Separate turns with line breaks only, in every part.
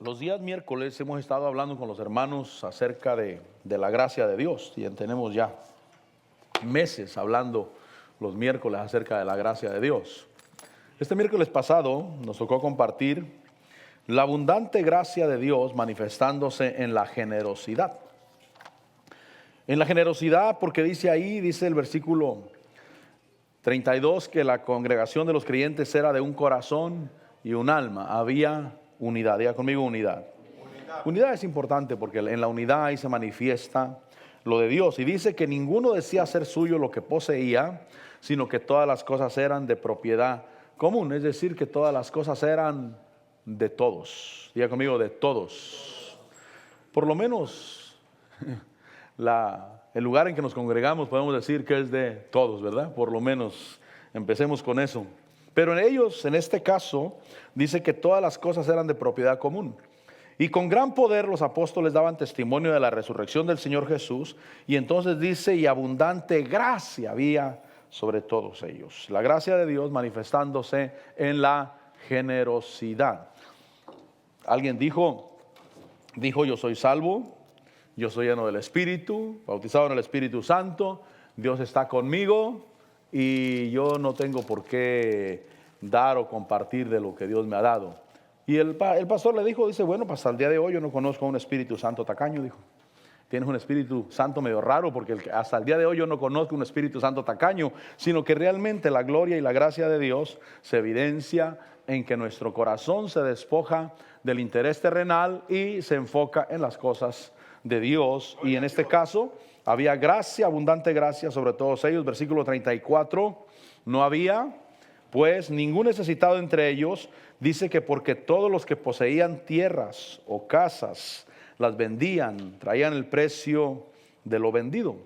Los días miércoles hemos estado hablando con los hermanos acerca de la gracia de Dios y tenemos ya meses hablando los miércoles acerca de la gracia de Dios. Este miércoles pasado nos tocó compartir la abundante gracia de Dios manifestándose en la generosidad. En la generosidad, porque dice el versículo 32 que la congregación de los creyentes era de un corazón y un alma. Había unidad. Diga conmigo unidad. Unidad es importante porque en la unidad ahí se manifiesta lo de Dios. Y dice que ninguno decía ser suyo lo que poseía, sino que todas las cosas eran de propiedad común. Es decir, que todas las cosas eran de todos. Diga conmigo, de todos. Por lo menos el lugar en que nos congregamos podemos decir que es de todos, ¿verdad? Por lo menos empecemos con eso. Pero en este caso, dice que todas las cosas eran de propiedad común. Y con gran poder los apóstoles daban testimonio de la resurrección del Señor Jesús. Y entonces dice, y abundante gracia había sobre todos ellos. La gracia de Dios manifestándose en la generosidad. Alguien dijo, yo soy salvo, yo soy lleno del Espíritu, bautizado en el Espíritu Santo, Dios está conmigo y yo no tengo por qué dar o compartir de lo que Dios me ha dado. Y el pastor le dijo, bueno, hasta el día de hoy yo no conozco a un Espíritu Santo tacaño, dijo. Tienes un Espíritu Santo medio raro, porque hasta el día de hoy yo no conozco un Espíritu Santo tacaño, sino que realmente la gloria y la gracia de Dios se evidencia en que nuestro corazón se despoja del interés terrenal y se enfoca en las cosas de Dios. Y en este caso había gracia, abundante gracia sobre todos ellos. Versículo 34, no había pues ningún necesitado entre ellos. Dice que porque todos los que poseían tierras o casas las vendían, traían el precio de lo vendido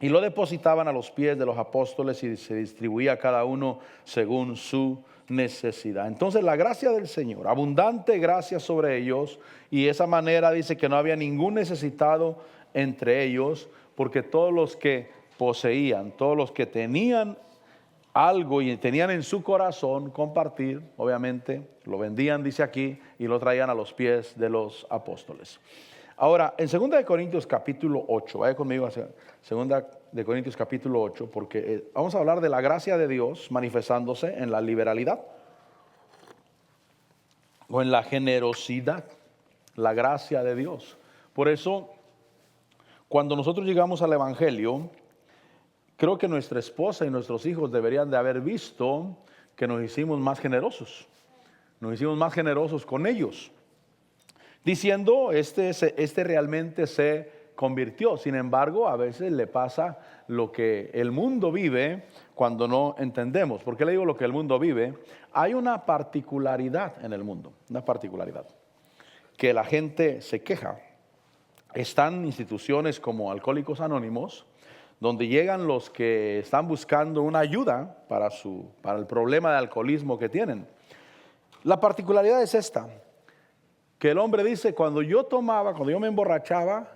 y lo depositaban a los pies de los apóstoles y se distribuía a cada uno según su necesidad. Entonces la gracia del Señor, abundante gracia sobre ellos, y esa manera dice que no había ningún necesitado entre ellos, porque todos los que poseían, todos los que tenían algo y tenían en su corazón compartir, obviamente, lo vendían, dice aquí, y lo traían a los pies de los apóstoles. Ahora, en 2 de Corintios capítulo 8, vaya conmigo a 2 de Corintios capítulo 8, porque vamos a hablar de la gracia de Dios manifestándose en la liberalidad o en la generosidad, la gracia de Dios. Por eso, cuando nosotros llegamos al Evangelio, creo que nuestra esposa y nuestros hijos deberían de haber visto que nos hicimos más generosos. Nos hicimos más generosos con ellos. Diciendo, este realmente se convirtió. Sin embargo, a veces le pasa lo que el mundo vive cuando no entendemos. ¿Por qué le digo lo que el mundo vive? Hay una particularidad en el mundo. Una particularidad. Que la gente se queja. Están instituciones como Alcohólicos Anónimos, donde llegan los que están buscando una ayuda para el problema de alcoholismo que tienen. La particularidad es esta, que el hombre dice, cuando yo me emborrachaba,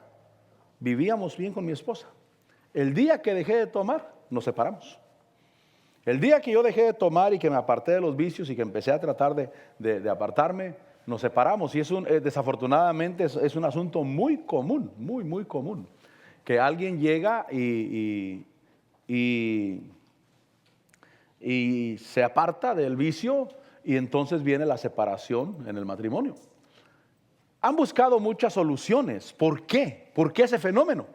vivíamos bien con mi esposa. El día que dejé de tomar, nos separamos. El día que yo dejé de tomar y que me aparté de los vicios y que empecé a tratar de apartarme, nos separamos. Y desafortunadamente es un asunto muy común, muy común. Que alguien llega y se aparta del vicio y entonces viene la separación en el matrimonio. Han buscado muchas soluciones. ¿Por qué? ¿Por qué ese fenómeno?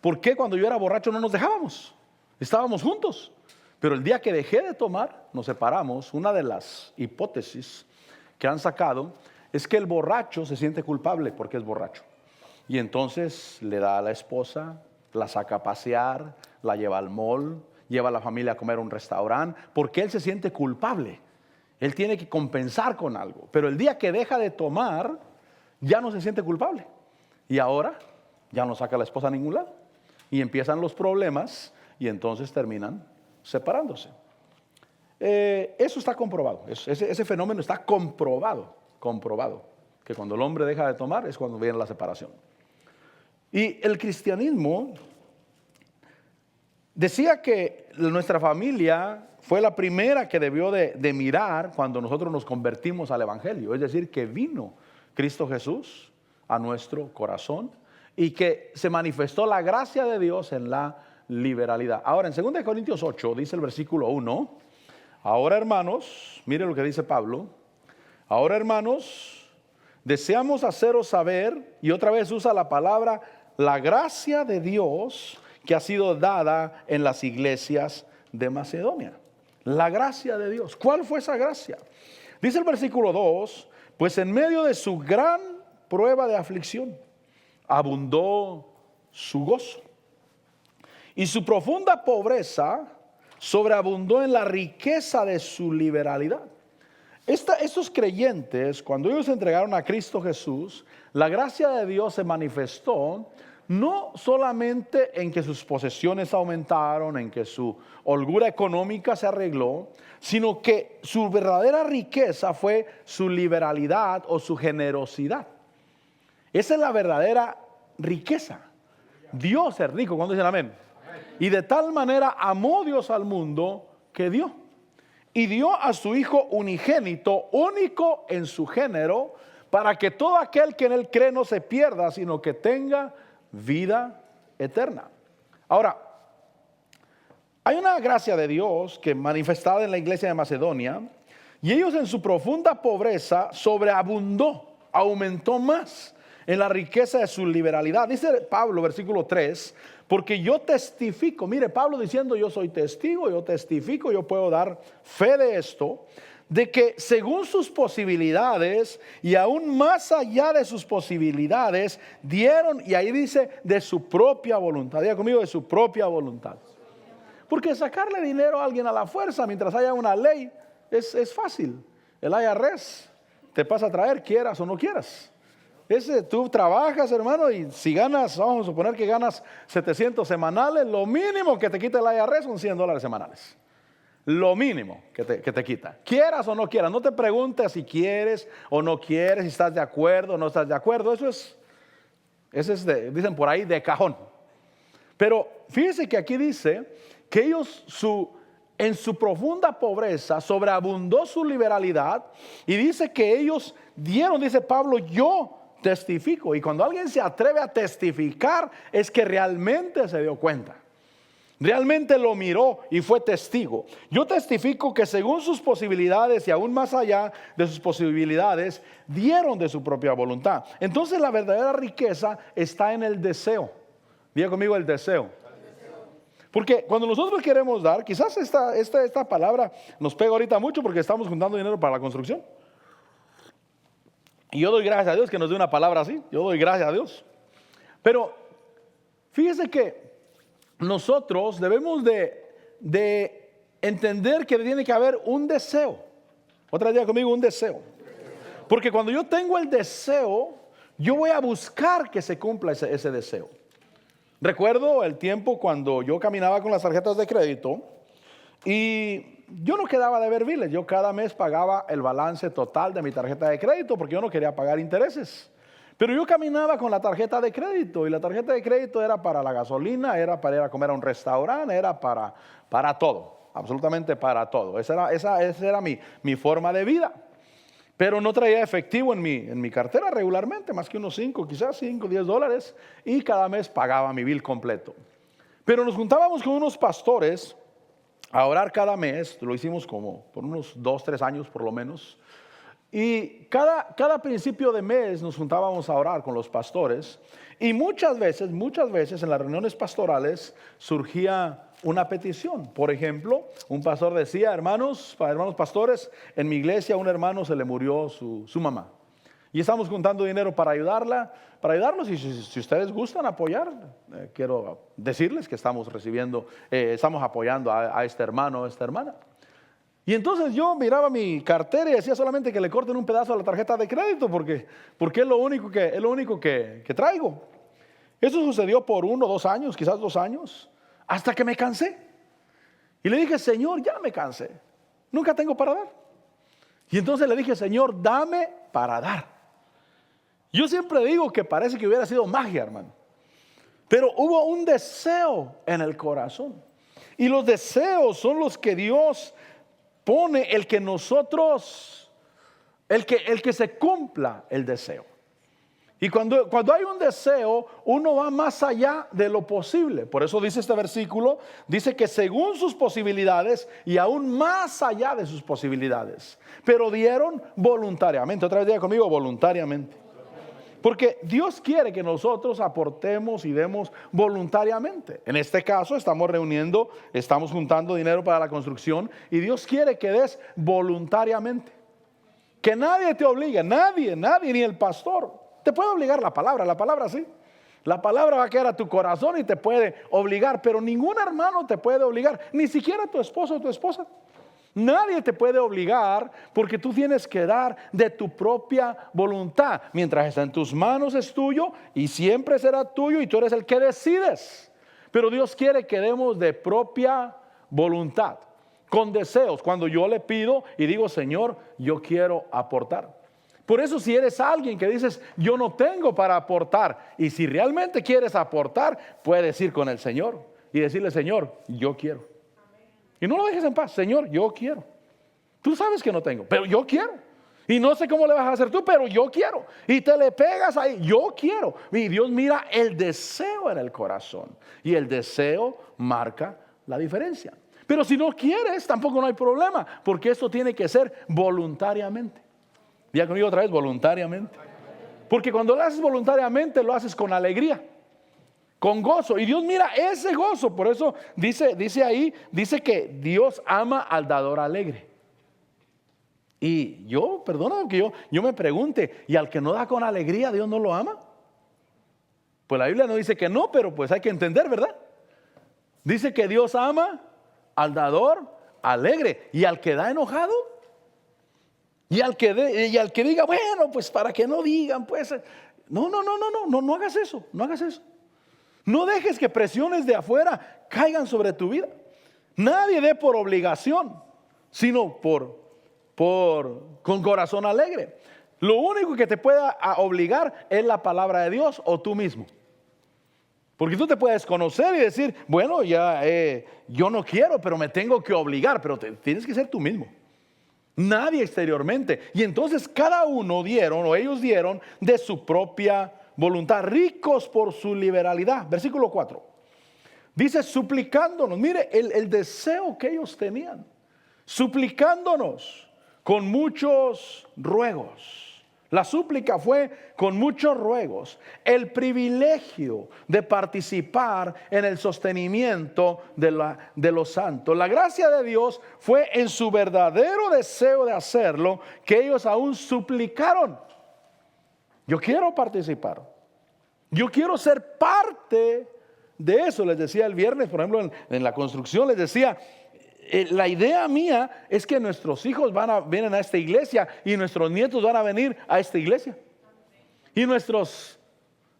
¿Por qué cuando yo era borracho no nos dejábamos? Estábamos juntos. Pero el día que dejé de tomar, nos separamos. Una de las hipótesis que han sacado es que el borracho se siente culpable porque es borracho. Y entonces le da a la esposa, la saca a pasear, la lleva al mall, lleva a la familia a comer a un restaurante, porque él se siente culpable. Él tiene que compensar con algo. Pero el día que deja de tomar, ya no se siente culpable. Y ahora ya no saca a la esposa a ningún lado. Y empiezan los problemas y entonces terminan separándose. Eso está comprobado. Ese fenómeno está comprobado. Que cuando el hombre deja de tomar es cuando viene la separación. Y el cristianismo decía que nuestra familia fue la primera que debió de mirar cuando nosotros nos convertimos al Evangelio. Es decir, que vino Cristo Jesús a nuestro corazón y que se manifestó la gracia de Dios en la liberalidad. Ahora, en 2 Corintios 8 dice el versículo 1, ahora hermanos, mire lo que dice Pablo, ahora hermanos, deseamos haceros saber, y otra vez usa la palabra, la gracia de Dios que ha sido dada en las iglesias de Macedonia. La gracia de Dios. ¿Cuál fue esa gracia? Dice el versículo 2, pues en medio de su gran prueba de aflicción, abundó su gozo. Y su profunda pobreza sobreabundó en la riqueza de su liberalidad. Estos creyentes, cuando ellos entregaron a Cristo Jesús, la gracia de Dios se manifestó no solamente en que sus posesiones aumentaron, en que su holgura económica se arregló, sino que su verdadera riqueza fue su liberalidad o su generosidad. Esa es la verdadera riqueza. Dios es rico, cuando dicen amén. Y de tal manera amó Dios al mundo que dio. Y dio a su Hijo unigénito, único en su género, para que todo aquel que en él cree no se pierda, sino que tenga vida eterna. Ahora, hay una gracia de Dios que manifestada en la iglesia de Macedonia, y ellos en su profunda pobreza sobreabundó, aumentó más en la riqueza de su liberalidad. Dice Pablo, versículo 3, porque yo testifico, mire Pablo diciendo yo soy testigo, yo testifico, yo puedo dar fe de esto, de que según sus posibilidades y aún más allá de sus posibilidades, dieron, y ahí dice de su propia voluntad, diga conmigo, de su propia voluntad. Porque sacarle dinero a alguien a la fuerza mientras haya una ley es fácil. El IRS te pasa a traer, quieras o no quieras. Tú trabajas, hermano, y si ganas, vamos a suponer que ganas 700 semanales, lo mínimo que te quita el IRS son $100 semanales. Lo mínimo que te quita. Quieras o no quieras, no te preguntes si quieres o no quieres, si estás de acuerdo o no estás de acuerdo. Eso es dicen por ahí, de cajón. Pero fíjese que aquí dice que ellos en su profunda pobreza sobreabundó su liberalidad, y dice que ellos dieron, dice Pablo, yo testifico. Y cuando alguien se atreve a testificar es que realmente se dio cuenta, realmente lo miró y fue testigo. Yo testifico que según sus posibilidades y aún más allá de sus posibilidades, dieron de su propia voluntad. Entonces la verdadera riqueza está en el deseo. Diga conmigo, el deseo. Porque cuando nosotros queremos dar, quizás esta palabra nos pega ahorita mucho porque estamos juntando dinero para la construcción. Y yo doy gracias a Dios que nos dé una palabra así. Yo doy gracias a Dios. Pero fíjese que nosotros debemos de entender que tiene que haber un deseo. Otra vez conmigo, un deseo. Porque cuando yo tengo el deseo, yo voy a buscar que se cumpla ese deseo. Recuerdo el tiempo cuando yo caminaba con las tarjetas de crédito y yo no quedaba de ver biles. Yo cada mes pagaba el balance total de mi tarjeta de crédito porque yo no quería pagar intereses. Pero yo caminaba con la tarjeta de crédito, y la tarjeta de crédito era para la gasolina, era para ir a comer a un restaurante, era para todo, absolutamente para todo. Esa era mi forma de vida. Pero no traía efectivo en mi cartera regularmente, más que unos 5, quizás 5, $10, y cada mes pagaba mi bill completo. Pero nos juntábamos con unos pastores a orar cada mes, lo hicimos como por unos 2, 3 años por lo menos. Y cada principio de mes nos juntábamos a orar con los pastores, y muchas veces en las reuniones pastorales surgía una petición. Por ejemplo, un pastor decía, hermanos pastores, en mi iglesia a un hermano se le murió su mamá, y estamos juntando dinero para ayudarlos, y si ustedes gustan apoyar, quiero decirles que estamos apoyando a este hermano o esta hermana. Y entonces yo miraba mi cartera y decía solamente que le corten un pedazo a la tarjeta de crédito porque es lo único que traigo. Eso sucedió por 1 o 2 años, quizás 2 años, hasta que me cansé. Y le dije, Señor, ya me cansé, nunca tengo para dar. Y entonces le dije, Señor, dame para dar. Yo siempre digo que parece que hubiera sido magia, hermano, pero hubo un deseo en el corazón. Y los deseos son los que Dios pone, el que nosotros el que se cumpla el deseo. Y cuando hay un deseo, uno va más allá de lo posible. Por eso dice este versículo, dice que según sus posibilidades y aún más allá de sus posibilidades. Pero dieron voluntariamente. Otra vez diga conmigo, voluntariamente. Porque Dios quiere que nosotros aportemos y demos voluntariamente. En este caso estamos juntando dinero para la construcción y Dios quiere que des voluntariamente. Que nadie te obligue, nadie, ni el pastor. Te puede obligar la palabra sí. La palabra va a quedar a tu corazón y te puede obligar, pero ningún hermano te puede obligar, ni siquiera tu esposo o tu esposa. Nadie te puede obligar porque tú tienes que dar de tu propia voluntad. Mientras está en tus manos es tuyo y siempre será tuyo y tú eres el que decides. Pero Dios quiere que demos de propia voluntad, con deseos. Cuando yo le pido y digo, Señor, yo quiero aportar. Por eso si eres alguien que dices, yo no tengo para aportar, y si realmente quieres aportar, puedes ir con el Señor y decirle, Señor, yo quiero. Y no lo dejes en paz, Señor, yo quiero. Tú sabes que no tengo, pero yo quiero. Y no sé cómo le vas a hacer tú, pero yo quiero. Y te le pegas ahí, yo quiero. Y Dios mira el deseo en el corazón. Y el deseo marca la diferencia. Pero si no quieres, tampoco no hay problema, porque esto tiene que ser voluntariamente. Diga conmigo otra vez, voluntariamente. Porque cuando lo haces voluntariamente, lo haces con alegría, con gozo. Y Dios mira ese gozo. Por eso dice ahí, dice que Dios ama al dador alegre. Y perdóname que yo me pregunte, ¿y al que no da con alegría, Dios no lo ama? Pues la Biblia no dice que no, pero pues hay que entender, ¿verdad? Dice que Dios ama al dador alegre. ¿Y al que da enojado? Y al que diga, bueno, pues para que no digan, pues, no hagas eso, no hagas eso. No dejes que presiones de afuera caigan sobre tu vida. Nadie dé por obligación, sino con corazón alegre. Lo único que te pueda obligar es la palabra de Dios o tú mismo. Porque tú te puedes conocer y decir, bueno, yo no quiero, pero me tengo que obligar, pero tienes que ser tú mismo. Nadie exteriormente. Y entonces cada uno ellos dieron de su propia voluntad, ricos por su liberalidad. Versículo 4. Dice suplicándonos, mire el deseo que ellos tenían, suplicándonos con muchos ruegos. La súplica fue con muchos ruegos, el privilegio de participar en el sostenimiento de los santos. La gracia de Dios fue en su verdadero deseo de hacerlo, que ellos aún suplicaron. Yo quiero participar, yo quiero ser parte de eso. Les decía el viernes, por ejemplo, en la construcción, les decía, la idea mía es que nuestros hijos vienen a esta iglesia y nuestros nietos van a venir a esta iglesia. Y nuestros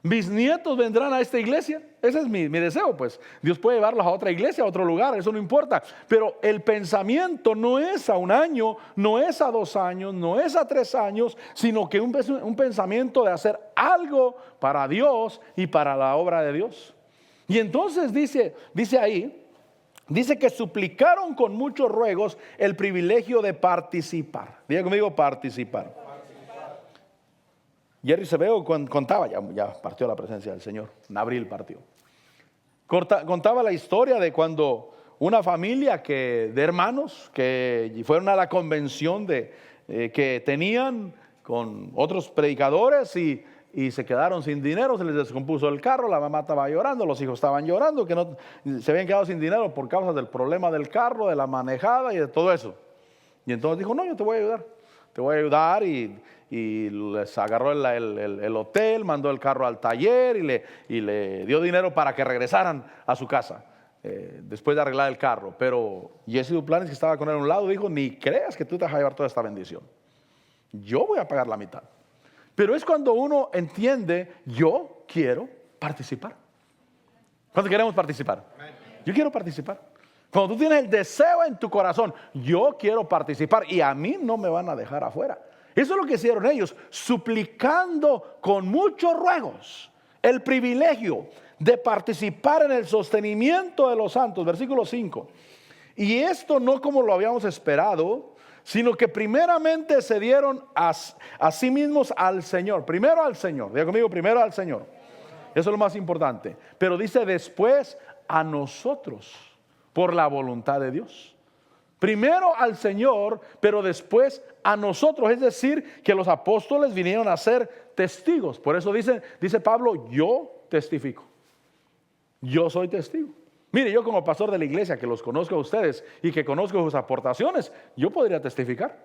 bisnietos vendrán a esta iglesia. Ese es mi deseo, pues. Dios puede llevarlos a otra iglesia, a otro lugar, eso no importa. Pero el pensamiento no es a 1 año, no es a 2 años, no es a 3 años, sino que un pensamiento de hacer algo para Dios y para la obra de Dios. Y entonces dice ahí, dice que suplicaron con muchos ruegos el privilegio de participar. Diga conmigo, participar. Jerry Sebeo contaba, ya partió la presencia del Señor, en abril partió. Contaba la historia de cuando una familia de hermanos que fueron a la convención que tenían con otros predicadores y se quedaron sin dinero, se les descompuso el carro, la mamá estaba llorando, los hijos estaban llorando, que no se habían quedado sin dinero por causa del problema del carro, de la manejada y de todo eso. Y entonces dijo, no, yo te voy a ayudar y les agarró el hotel, mandó el carro al taller y le dio dinero para que regresaran a su casa después de arreglar el carro. Pero Jesse Duplanes, que estaba con él a un lado, dijo, ni creas que tú te vas a llevar toda esta bendición, yo voy a pagar la mitad. Pero es cuando uno entiende, yo quiero participar. ¿Cuántos queremos participar? Yo quiero participar. Cuando tú tienes el deseo en tu corazón, yo quiero participar y a mí no me van a dejar afuera. Eso es lo que hicieron ellos, suplicando con muchos ruegos el privilegio de participar en el sostenimiento de los santos. Versículo 5. Y esto no como lo habíamos esperado, sino que primeramente se dieron a sí mismos al Señor. Primero al Señor. Diga conmigo, primero al Señor. Eso es lo más importante. Pero dice después a nosotros, por la voluntad de Dios. Primero al Señor, pero después a nosotros. Es decir, que los apóstoles vinieron a ser testigos. Por eso dice Pablo, yo testifico. Yo soy testigo. Mire, yo como pastor de la iglesia, que los conozco a ustedes y que conozco sus aportaciones, yo podría testificar.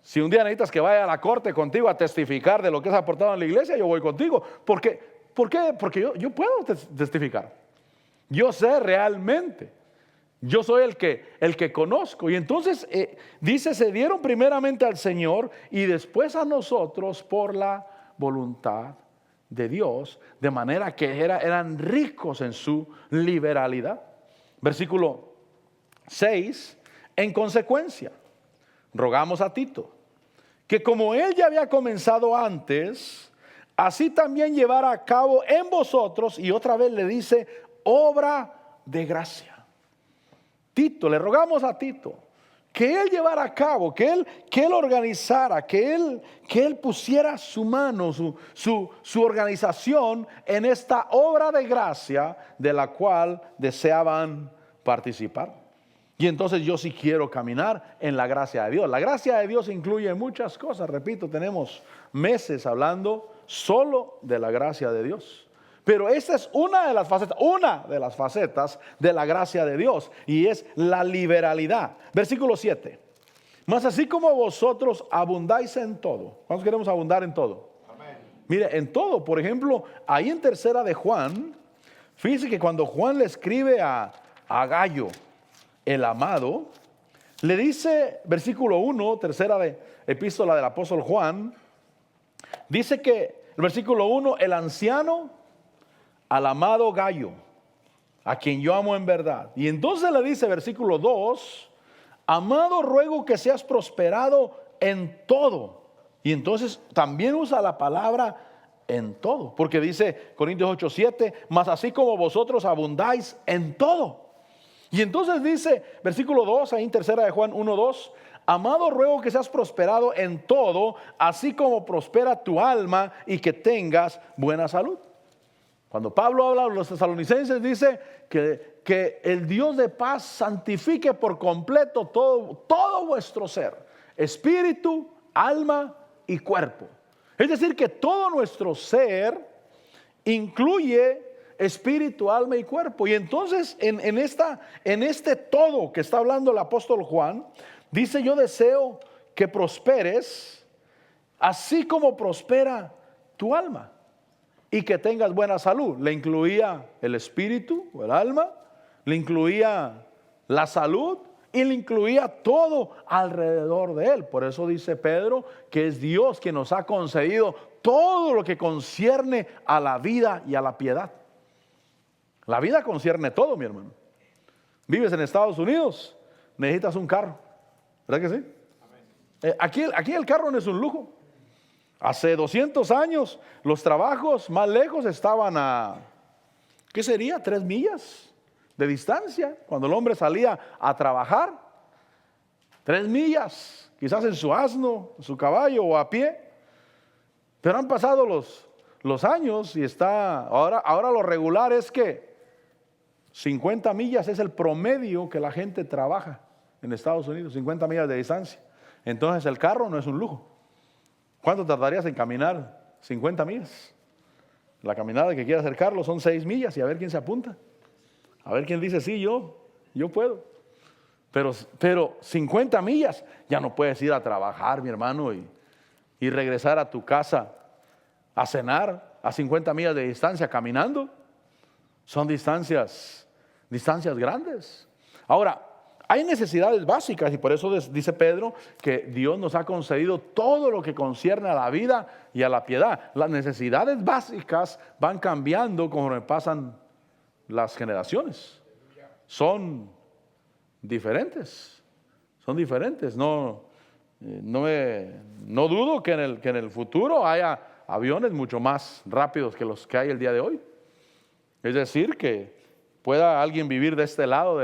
Si un día necesitas que vaya a la corte contigo a testificar de lo que has aportado en la iglesia, yo voy contigo. ¿Por qué? Porque yo puedo testificar. Yo sé realmente. Yo soy el que conozco. Y entonces dice, se dieron primeramente al Señor y después a nosotros por la voluntad de Dios, de manera que eran ricos en su liberalidad. Versículo 6, en consecuencia, rogamos a Tito, que como él ya había comenzado antes, así también llevara a cabo en vosotros, y otra vez le dice, obra de gracia. Tito, le rogamos a Tito, que él llevara a cabo, que él organizara, que él pusiera su mano, su organización en esta obra de gracia de la cual deseaban participar. Y entonces yo sí quiero caminar en la gracia de Dios. La gracia de Dios incluye muchas cosas. Repito, tenemos meses hablando solo de la gracia de Dios. Pero esta es una de las facetas de la gracia de Dios, y es la liberalidad. Versículo 7. Mas así como vosotros abundáis en todo. ¿Cuántos queremos abundar en todo? Amén. Mire, en todo. Por ejemplo, ahí en tercera de Juan, fíjese que cuando Juan le escribe a Gayo, el amado, le dice, versículo 1, tercera de epístola del apóstol Juan, dice que, el versículo 1, el anciano al amado Gayo, a quien yo amo en verdad. Y entonces le dice, versículo 2, amado, ruego que seas prosperado en todo. Y entonces también usa la palabra en todo, porque dice Corintios 8:7, mas así como vosotros abundáis en todo. Y entonces dice, versículo 2, ahí en tercera de Juan 1:2, amado, ruego que seas prosperado en todo, así como prospera tu alma y que tengas buena salud. Cuando Pablo habla a los tesalonicenses, dice que el Dios de paz santifique por completo todo vuestro ser, espíritu, alma y cuerpo. Es decir, que todo nuestro ser incluye espíritu, alma y cuerpo. Y entonces en este todo que está hablando el apóstol Juan, dice, yo deseo que prosperes así como prospera tu alma y que tengas buena salud. Le incluía el espíritu o el alma, le incluía la salud y le incluía todo alrededor de él. Por eso dice Pedro que es Dios quien nos ha concedido todo lo que concierne a la vida y a la piedad. La vida concierne todo, mi hermano. Vives en Estados Unidos, necesitas un carro, ¿verdad que sí? Aquí el carro no es un lujo. Hace 200 años los trabajos más lejos estaban a, ¿qué sería? 3 millas de distancia. Cuando el hombre salía a trabajar, 3 millas, quizás en su asno, en su caballo o a pie. Pero han pasado los años y ahora lo regular es que 50 millas es el promedio que la gente trabaja en Estados Unidos, 50 millas de distancia. Entonces el carro no es un lujo. ¿Cuánto tardarías en caminar 50 millas? La caminada que quiere hacer Carlos son 6 millas y a ver quién se apunta. A ver quién dice, sí, yo puedo. Pero 50 millas, ya no puedes ir a trabajar, mi hermano, y regresar a tu casa a cenar a 50 millas de distancia caminando. Son distancias grandes. Ahora, hay necesidades básicas y por eso dice Pedro que Dios nos ha concedido todo lo que concierne a la vida y a la piedad. Las necesidades básicas van cambiando conforme pasan las generaciones. Son diferentes. No dudo que en el futuro haya aviones mucho más rápidos que los que hay el día de hoy. Es decir, que pueda alguien vivir de este lado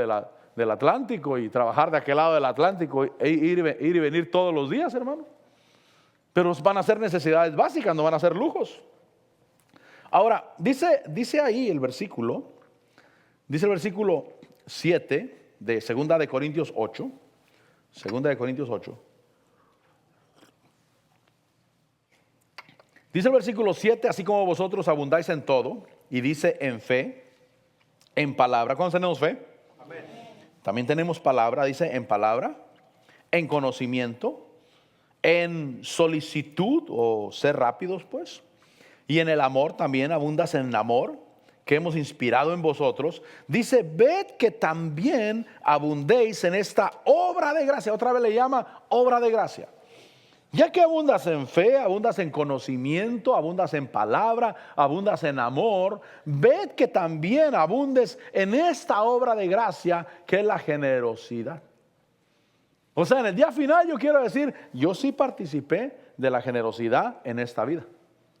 del Atlántico y trabajar de aquel lado del Atlántico e ir y venir todos los días, hermano. Pero van a ser necesidades básicas, no van a ser lujos. Ahora, dice ahí el versículo, dice el versículo 7 de 2 de Corintios 8, 2 de Corintios 8. Dice el versículo 7, así como vosotros abundáis en todo, y dice en fe, en palabra. ¿Cuántos tenemos fe? Amén. También tenemos palabra, dice en palabra, en conocimiento, en solicitud o ser rápidos pues, y en el amor también abundas en amor, que hemos inspirado en vosotros. Dice, ved que también abundéis en esta obra de gracia. Otra vez le llama obra de gracia. Ya que abundas en fe, abundas en conocimiento, abundas en palabra, abundas en amor, ved que también abundes en esta obra de gracia que es la generosidad. O sea, en el día final yo quiero decir, yo sí participé de la generosidad en esta vida,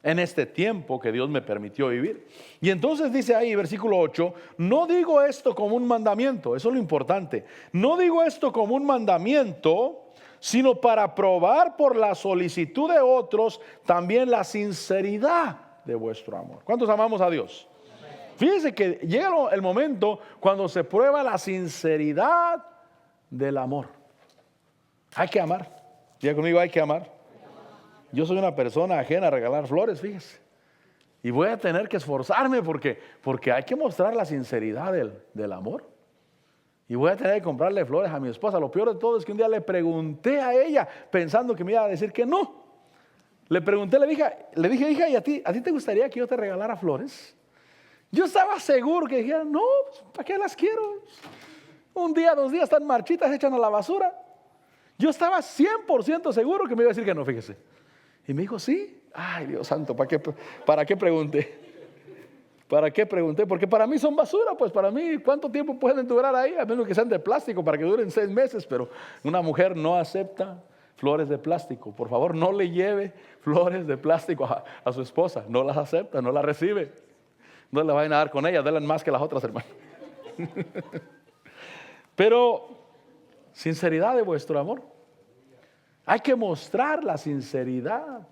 en este tiempo que Dios me permitió vivir. Y entonces dice ahí, versículo 8, no digo esto como un mandamiento, eso es lo importante. No digo esto como un mandamiento, sino para probar por la solicitud de otros también la sinceridad de vuestro amor. ¿Cuántos amamos a Dios? Fíjense que llega el momento cuando se prueba la sinceridad del amor. Hay que amar. Diga conmigo, hay que amar. Yo soy una persona ajena a regalar flores, fíjese. Y voy a tener que esforzarme porque hay que mostrar la sinceridad del amor. Y voy a tener que comprarle flores a mi esposa. Lo peor de todo es que un día le pregunté a ella, pensando que me iba a decir que no. Le pregunté, le dije, hija, ¿y a ti te gustaría que yo te regalara flores? Yo estaba seguro que dijera, no, ¿para qué las quiero? Un día, 2 días están marchitas, echan a la basura. Yo estaba 100% seguro que me iba a decir que no, fíjese. Y me dijo, sí. Ay, Dios santo, ¿para qué pregunté? ¿Para qué pregunté? Porque para mí son basura, pues para mí, ¿cuánto tiempo pueden durar ahí? A menos que sean de plástico para que duren 6 meses, pero una mujer no acepta flores de plástico. Por favor, no le lleve flores de plástico a su esposa. No las acepta, no las recibe. No le vayan a dar con ellas, denle más que las otras, hermano. Pero, sinceridad de vuestro amor. Hay que mostrar la sinceridad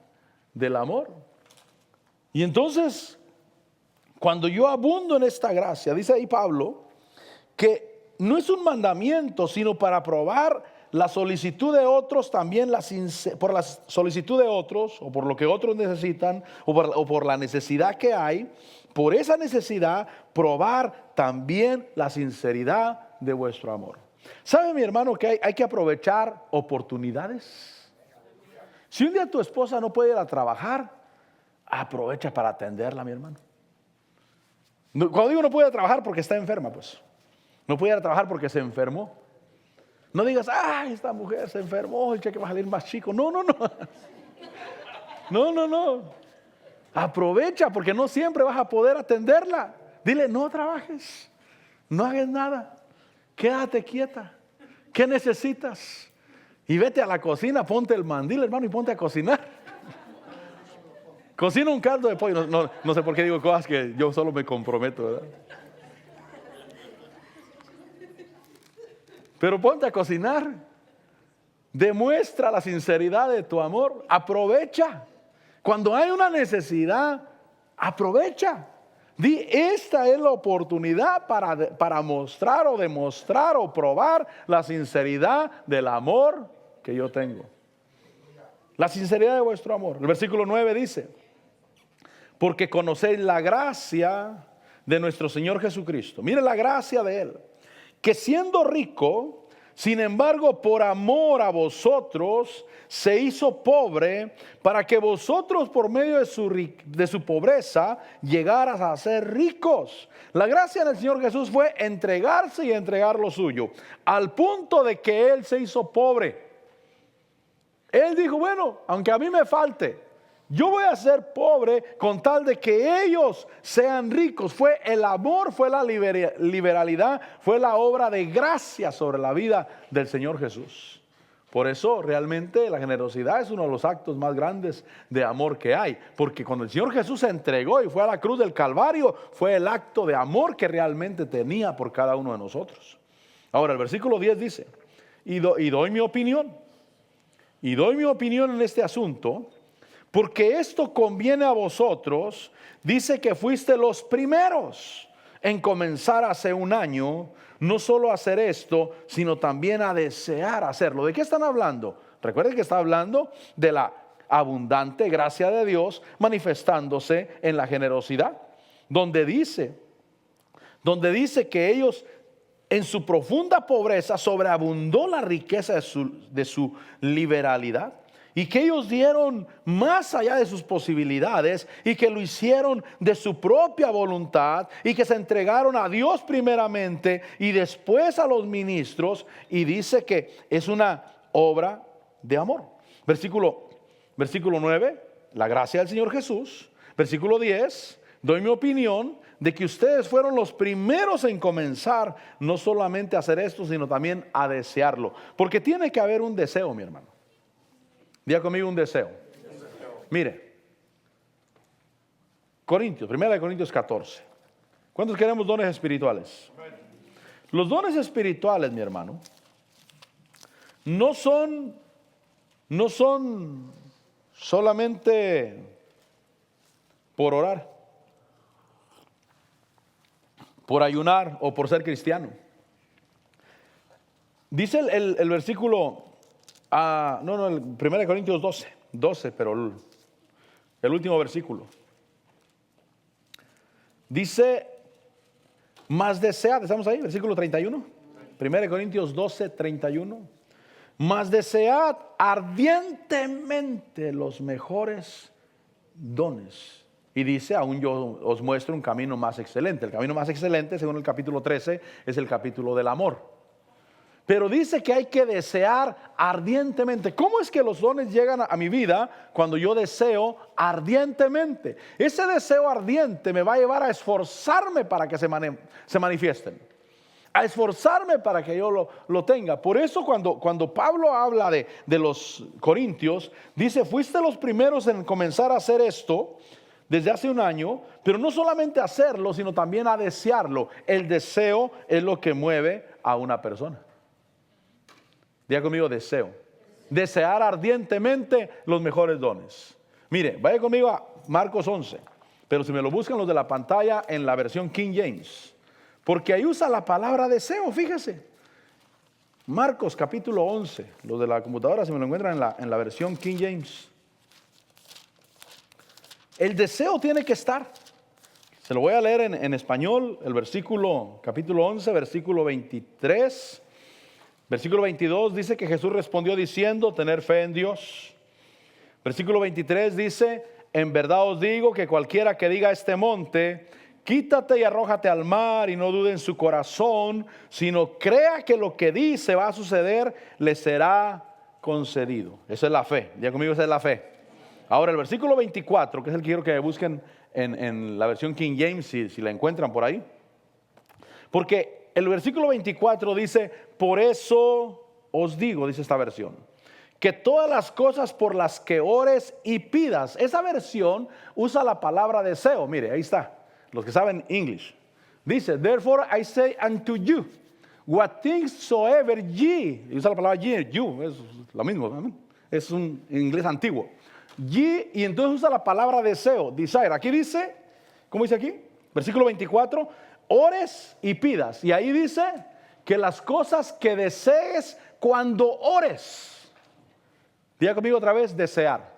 del amor. Y entonces, cuando yo abundo en esta gracia, dice ahí Pablo, que no es un mandamiento, sino para probar la solicitud de otros, también por la solicitud de otros, o por lo que otros necesitan, o por la necesidad que hay, por esa necesidad, probar también la sinceridad de vuestro amor. ¿Sabe, mi hermano, que hay que aprovechar oportunidades? Si un día tu esposa no puede ir a trabajar, aprovecha para atenderla, mi hermano. Cuando digo no puede trabajar porque está enferma, pues. No puede ir a trabajar porque se enfermó. No digas, ay, esta mujer se enfermó, el cheque va a salir más chico. No. No. Aprovecha porque no siempre vas a poder atenderla. Dile, no trabajes, no hagas nada, quédate quieta. ¿Qué necesitas? Y vete a la cocina, ponte el mandil, hermano, y ponte a cocinar. Cocina un caldo de pollo. No sé por qué digo cosas que yo solo me comprometo, ¿verdad? Pero ponte a cocinar. Demuestra la sinceridad de tu amor. Aprovecha. Cuando hay una necesidad, aprovecha. Di, esta es la oportunidad para mostrar o demostrar o probar la sinceridad del amor que yo tengo. La sinceridad de vuestro amor. El versículo 9 dice, porque conocéis la gracia de nuestro Señor Jesucristo. Mire la gracia de Él, que siendo rico, sin embargo, por amor a vosotros, se hizo pobre, para que vosotros por medio de su pobreza llegaras a ser ricos. La gracia del Señor Jesús fue entregarse y entregar lo suyo, al punto de que Él se hizo pobre. Él dijo, bueno, aunque a mí me falte, yo voy a ser pobre con tal de que ellos sean ricos. Fue el amor, fue la liberalidad, fue la obra de gracia sobre la vida del Señor Jesús. Por eso realmente la generosidad es uno de los actos más grandes de amor que hay. Porque cuando el Señor Jesús se entregó y fue a la cruz del Calvario, fue el acto de amor que realmente tenía por cada uno de nosotros. Ahora el versículo 10 dice, y doy mi opinión. Y doy mi opinión en este asunto, porque esto conviene a vosotros. Dice que fuiste los primeros en comenzar hace un año, no solo a hacer esto, sino también a desear hacerlo. ¿De qué están hablando? Recuerden que está hablando de la abundante gracia de Dios manifestándose en la generosidad, donde dice que ellos, en su profunda pobreza, sobreabundó la riqueza de su liberalidad, y que ellos dieron más allá de sus posibilidades, y que lo hicieron de su propia voluntad, y que se entregaron a Dios primeramente y después a los ministros. Y dice que es una obra de amor. Versículo 9, la gracia del Señor Jesús. Versículo 10, doy mi opinión de que ustedes fueron los primeros en comenzar no solamente a hacer esto, sino también a desearlo. Porque tiene que haber un deseo, mi hermano. Diga conmigo, un deseo. Mire, 1 Corintios 14. ¿Cuántos queremos dones espirituales? Los dones espirituales, mi hermano, no son solamente por orar, por ayunar o por ser cristiano. Dice el versículo, el 1 Corintios 12, pero el último versículo. Dice, más desead, ¿estamos ahí? Versículo 31. 1 Corintios 12, 31. Más desead ardientemente los mejores dones. Y dice, aún yo os muestro un camino más excelente. El camino más excelente, según el capítulo 13, es el capítulo del amor. Pero dice que hay que desear ardientemente. ¿Cómo es que los dones llegan a mi vida? Cuando yo deseo ardientemente. Ese deseo ardiente me va a llevar a esforzarme para que se manifiesten. A esforzarme para que yo lo tenga. Por eso cuando Pablo habla de los corintios, dice, fuiste los primeros en comenzar a hacer esto desde hace un año, pero no solamente a hacerlo, sino también a desearlo. El deseo es lo que mueve a una persona. Diga conmigo, deseo. Desear ardientemente los mejores dones. Mire, vaya conmigo a Marcos 11, pero si me lo buscan los de la pantalla en la versión King James, porque ahí usa la palabra deseo, fíjese. Marcos capítulo 11, los de la computadora, si me lo encuentran en la versión King James. El deseo tiene que estar. Se lo voy a leer en español, el versículo, capítulo 11, versículo 23. Versículo 22 dice que Jesús respondió diciendo, tener fe en Dios. Versículo 23 dice, en verdad os digo que cualquiera que diga a este monte, quítate y arrójate al mar, y no dude en su corazón, sino crea que lo que dice va a suceder, le será concedido. Esa es la fe. Diga conmigo, esa es la fe. Ahora el versículo 24, que es el que quiero que busquen en la versión King James, si la encuentran por ahí. Porque el versículo 24 dice, por eso os digo, dice esta versión, que todas las cosas por las que ores y pidas. Esa versión usa la palabra deseo. Mire, ahí está, los que saben English. Dice, therefore I say unto you, what things soever ye, y usa la palabra ye, you, es lo mismo, ¿no? Es un inglés antiguo. Ye, y entonces usa la palabra deseo, desire. Aquí dice, ¿cómo dice aquí? Versículo 24, ores y pidas. Y ahí dice que las cosas que desees cuando ores. Diga conmigo otra vez, desear.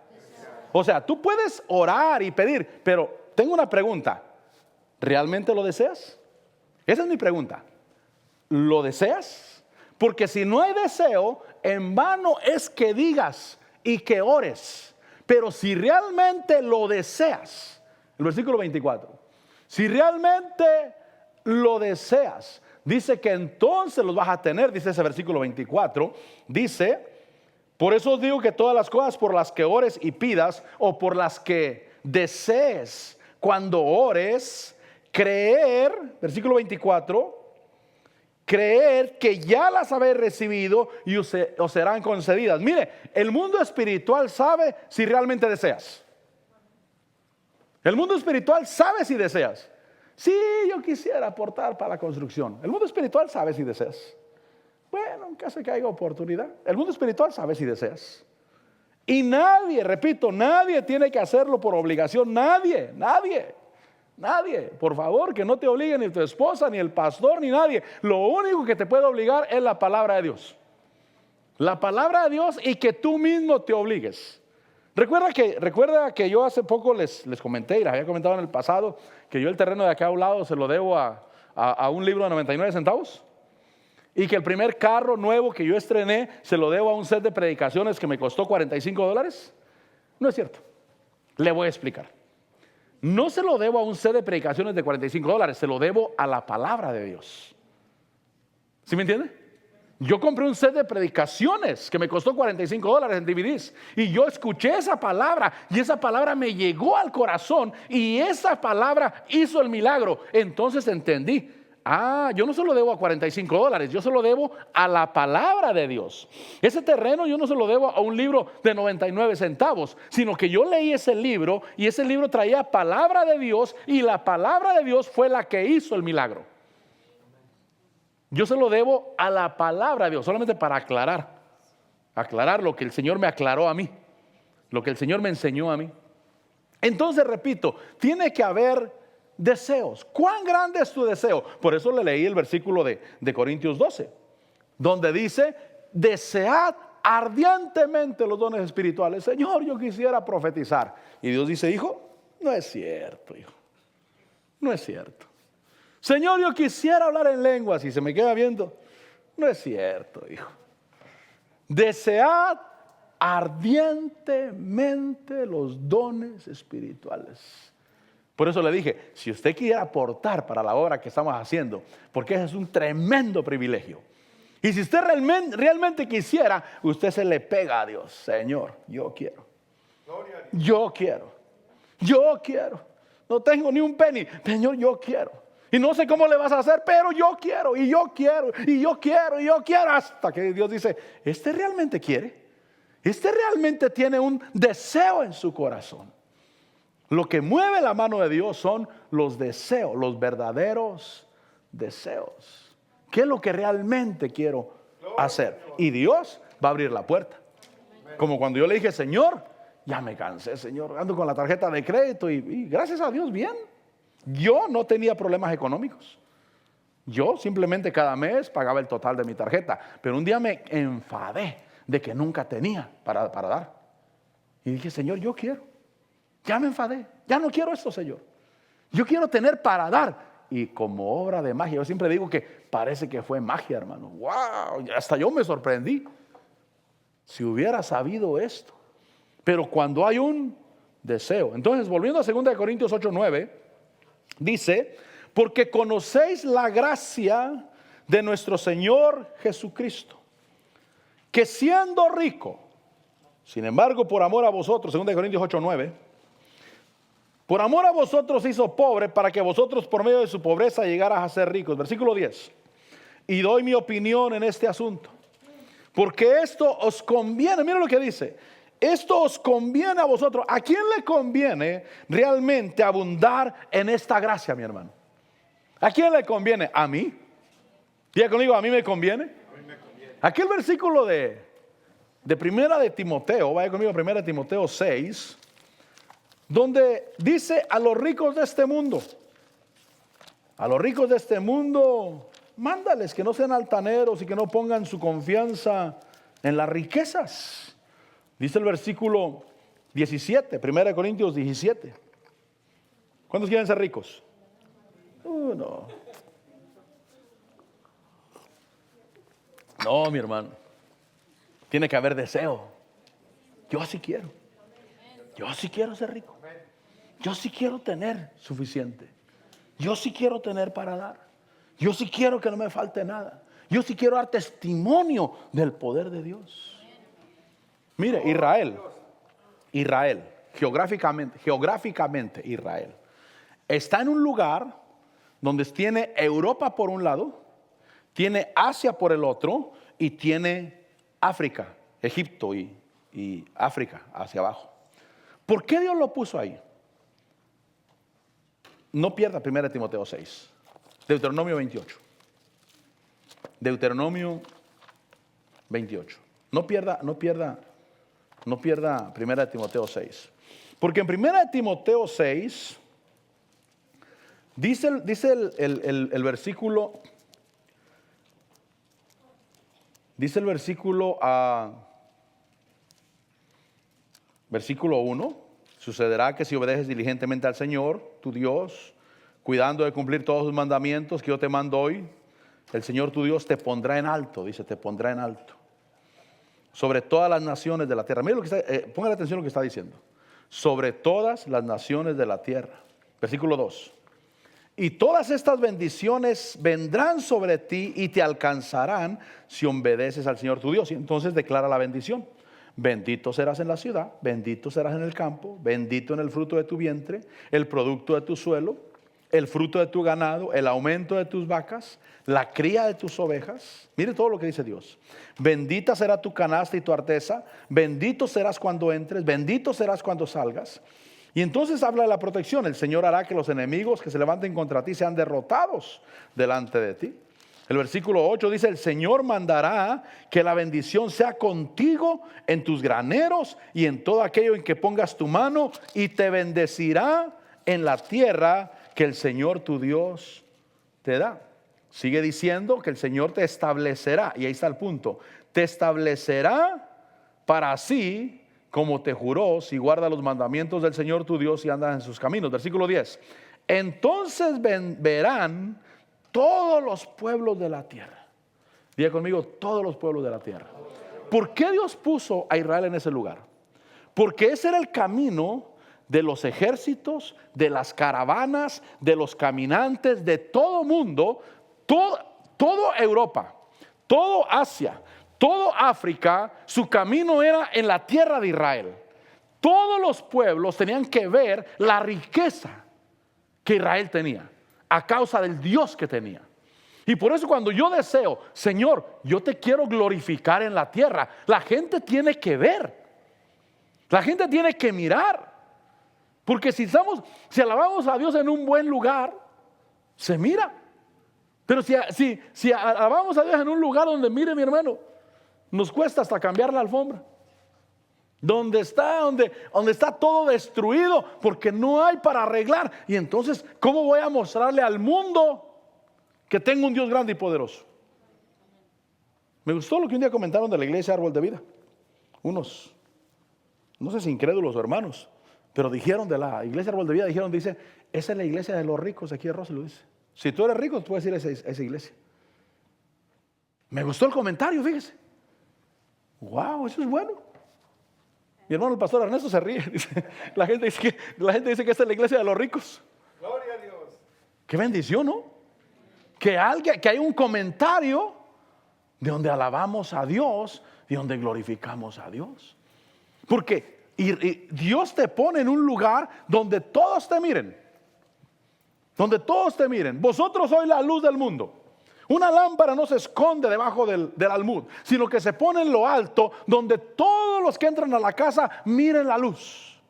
O sea, tú puedes orar y pedir, pero tengo una pregunta. ¿Realmente lo deseas? Esa es mi pregunta. ¿Lo deseas? Porque si no hay deseo, en vano es que digas y que ores. Pero si realmente lo deseas, el versículo 24, si realmente lo deseas, dice que entonces los vas a tener, dice ese versículo 24, dice, por eso os digo que todas las cosas por las que ores y pidas, o por las que desees cuando ores, creer, versículo 24, creer que ya las habéis recibido y os serán concedidas. Mire, el mundo espiritual sabe si realmente deseas. El mundo espiritual sabe si deseas. Sí, yo quisiera aportar para la construcción. El mundo espiritual sabe si deseas. Bueno, en caso de que haya oportunidad. El mundo espiritual sabe si deseas. Y nadie, repito, nadie tiene que hacerlo por obligación. Nadie. Por favor, que no te obligue ni tu esposa, ni el pastor, ni nadie. Lo único que te puede obligar es la palabra de Dios. La palabra de Dios, y que tú mismo te obligues. Recuerda que yo hace poco les comenté, y les había comentado en el pasado, que yo el terreno de acá a un lado se lo debo a un libro de 99 centavos. Y que el primer carro nuevo que yo estrené se lo debo a un set de predicaciones que me costó $45. No es cierto. Le voy a explicar. No se lo debo a un set de predicaciones de $45, se lo debo a la palabra de Dios. ¿Sí me entiende? Yo compré un set de predicaciones que me costó $45 en DVDs, y yo escuché esa palabra, y esa palabra me llegó al corazón, y esa palabra hizo el milagro. Entonces entendí, yo no se lo debo a $45, yo se lo debo a la palabra de Dios. Ese terreno yo no se lo debo a un libro de 99 centavos, sino que yo leí ese libro, y ese libro traía palabra de Dios, y la palabra de Dios fue la que hizo el milagro. Yo se lo debo a la palabra de Dios, solamente para aclarar lo que el Señor me aclaró a mí, lo que el Señor me enseñó a mí. Entonces, repito, tiene que haber deseos. ¿Cuán grande es tu deseo? Por eso le leí el versículo de Corintios 12, donde dice: desead ardientemente los dones espirituales. Señor, yo quisiera profetizar. Y Dios dice: hijo, no es cierto, hijo, no es cierto. Señor, yo quisiera hablar en lenguas, y se me queda viendo. No es cierto, hijo. Desead ardientemente los dones espirituales. Por eso le dije, si usted quiere aportar para la obra que estamos haciendo, porque ese es un tremendo privilegio. Y si usted realmente quisiera, usted se le pega a Dios. Señor, yo quiero. Yo quiero. No tengo ni un penny. Señor, yo quiero. Y no sé cómo le vas a hacer, pero yo quiero, y yo quiero, hasta que Dios dice: este realmente quiere, este realmente tiene un deseo en su corazón. Lo que mueve la mano de Dios son los deseos, los verdaderos deseos. ¿Qué es lo que realmente quiero hacer? Y Dios va a abrir la puerta. Como cuando yo le dije: Señor, ya me cansé, Señor, ando con la tarjeta de crédito, y gracias a Dios, bien. Yo no tenía problemas económicos. Yo simplemente cada mes pagaba el total de mi tarjeta. Pero un día me enfadé de que nunca tenía para dar. Y dije: Señor, yo quiero. Ya me enfadé. Ya no quiero esto, Señor. Yo quiero tener para dar. Y como obra de magia, yo siempre digo que parece que fue magia, hermano. ¡Wow! Hasta yo me sorprendí. Si hubiera sabido esto. Pero cuando hay un deseo. Entonces, volviendo a 2 Corintios 8:9. Dice: porque conocéis la gracia de nuestro Señor Jesucristo, que siendo rico, sin embargo, por amor a vosotros, 2 Corintios 8:9, por amor a vosotros hizo pobre, para que vosotros por medio de su pobreza llegaras a ser ricos. Versículo 10. Y doy mi opinión en este asunto, porque esto os conviene. Mira lo que dice: esto os conviene a vosotros. ¿A quién le conviene realmente abundar en esta gracia, mi hermano? ¿A quién le conviene? ¿A mí? Diga conmigo: ¿a mí me conviene? A mí me conviene. Aquel versículo de primera de Timoteo, vaya conmigo a primera de Timoteo 6, donde dice: a los ricos de este mundo, mándales que no sean altaneros y que no pongan su confianza en las riquezas. Dice el versículo 17, 1 Corintios 17. ¿Cuántos quieren ser ricos? No. No, mi hermano. Tiene que haber deseo. Yo sí quiero. Yo sí quiero ser rico. Yo sí quiero tener suficiente. Yo sí quiero tener para dar. Yo sí quiero que no me falte nada. Yo sí quiero dar testimonio del poder de Dios. Mire, Israel, geográficamente Israel, está en un lugar donde tiene Europa por un lado, tiene Asia por el otro, y tiene África, Egipto y África hacia abajo. ¿Por qué Dios lo puso ahí? No pierda 1 Timoteo 6, Deuteronomio 28. Deuteronomio 28. No pierda 1 Timoteo 6. Porque en 1 Timoteo 6 dice el versículo, versículo 1, sucederá que si obedeces diligentemente al Señor, tu Dios, cuidando de cumplir todos sus mandamientos que yo te mando hoy, el Señor tu Dios te pondrá en alto, dice, te pondrá en alto, sobre todas las naciones de la tierra. Mira lo que está, pongan atención a lo que está diciendo. Sobre todas las naciones de la tierra. Versículo 2. Y todas estas bendiciones vendrán sobre ti y te alcanzarán si obedeces al Señor tu Dios. Y entonces declara la bendición. Bendito serás en la ciudad, bendito serás en el campo, bendito en el fruto de tu vientre, el producto de tu suelo, el fruto de tu ganado, el aumento de tus vacas, la cría de tus ovejas. Mire todo lo que dice Dios. Bendita será tu canasta y tu arteza, bendito serás cuando entres, bendito serás cuando salgas. Y entonces habla de la protección. El Señor hará que los enemigos que se levanten contra ti sean derrotados delante de ti. El versículo 8 dice: el Señor mandará que la bendición sea contigo en tus graneros y en todo aquello en que pongas tu mano, y te bendecirá en la tierra que el Señor tu Dios te da. Sigue diciendo que el Señor te establecerá, y ahí está el punto, te establecerá para sí como te juró, si guarda los mandamientos del Señor tu Dios y andas en sus caminos. Versículo 10. Entonces verán todos los pueblos de la tierra. Diga conmigo, todos los pueblos de la tierra. ¿Por qué Dios puso a Israel en ese lugar? Porque ese era el camino de los ejércitos, de las caravanas, de los caminantes, de todo mundo, todo Europa, todo Asia, todo África. Su camino era en la tierra de Israel. Todos los pueblos tenían que ver la riqueza que Israel tenía a causa del Dios que tenía. Y por eso cuando yo deseo, Señor, yo te quiero glorificar en la tierra, la gente tiene que ver, la gente tiene que mirar. Porque si alabamos a Dios en un buen lugar, se mira. Pero si alabamos a Dios en un lugar donde, mire mi hermano, nos cuesta hasta cambiar la alfombra, donde está todo destruido, porque no hay para arreglar. Y entonces, ¿cómo voy a mostrarle al mundo que tengo un Dios grande y poderoso? Me gustó lo que un día comentaron de la iglesia Árbol de Vida. Unos, no sé si incrédulos o hermanos, pero dijeron de la iglesia Árbol de Vida, dice, esa es la iglesia de los ricos aquí de Roselo, dice. Si tú eres rico, tú puedes ir a esa iglesia. Me gustó el comentario, fíjese. Wow, eso es bueno. Mi hermano el pastor Ernesto se ríe. Dice, la gente dice que esta es la iglesia de los ricos.
Gloria a Dios.
Qué bendición, ¿no? Que hay un comentario de donde alabamos a Dios y donde glorificamos a Dios. Porque Dios te pone en un lugar donde todos te miren. Donde todos te miren. Vosotros sois la luz del mundo. Una lámpara no se esconde debajo del almud, sino que se pone en lo alto, donde todos los que entran a la casa miren la luz.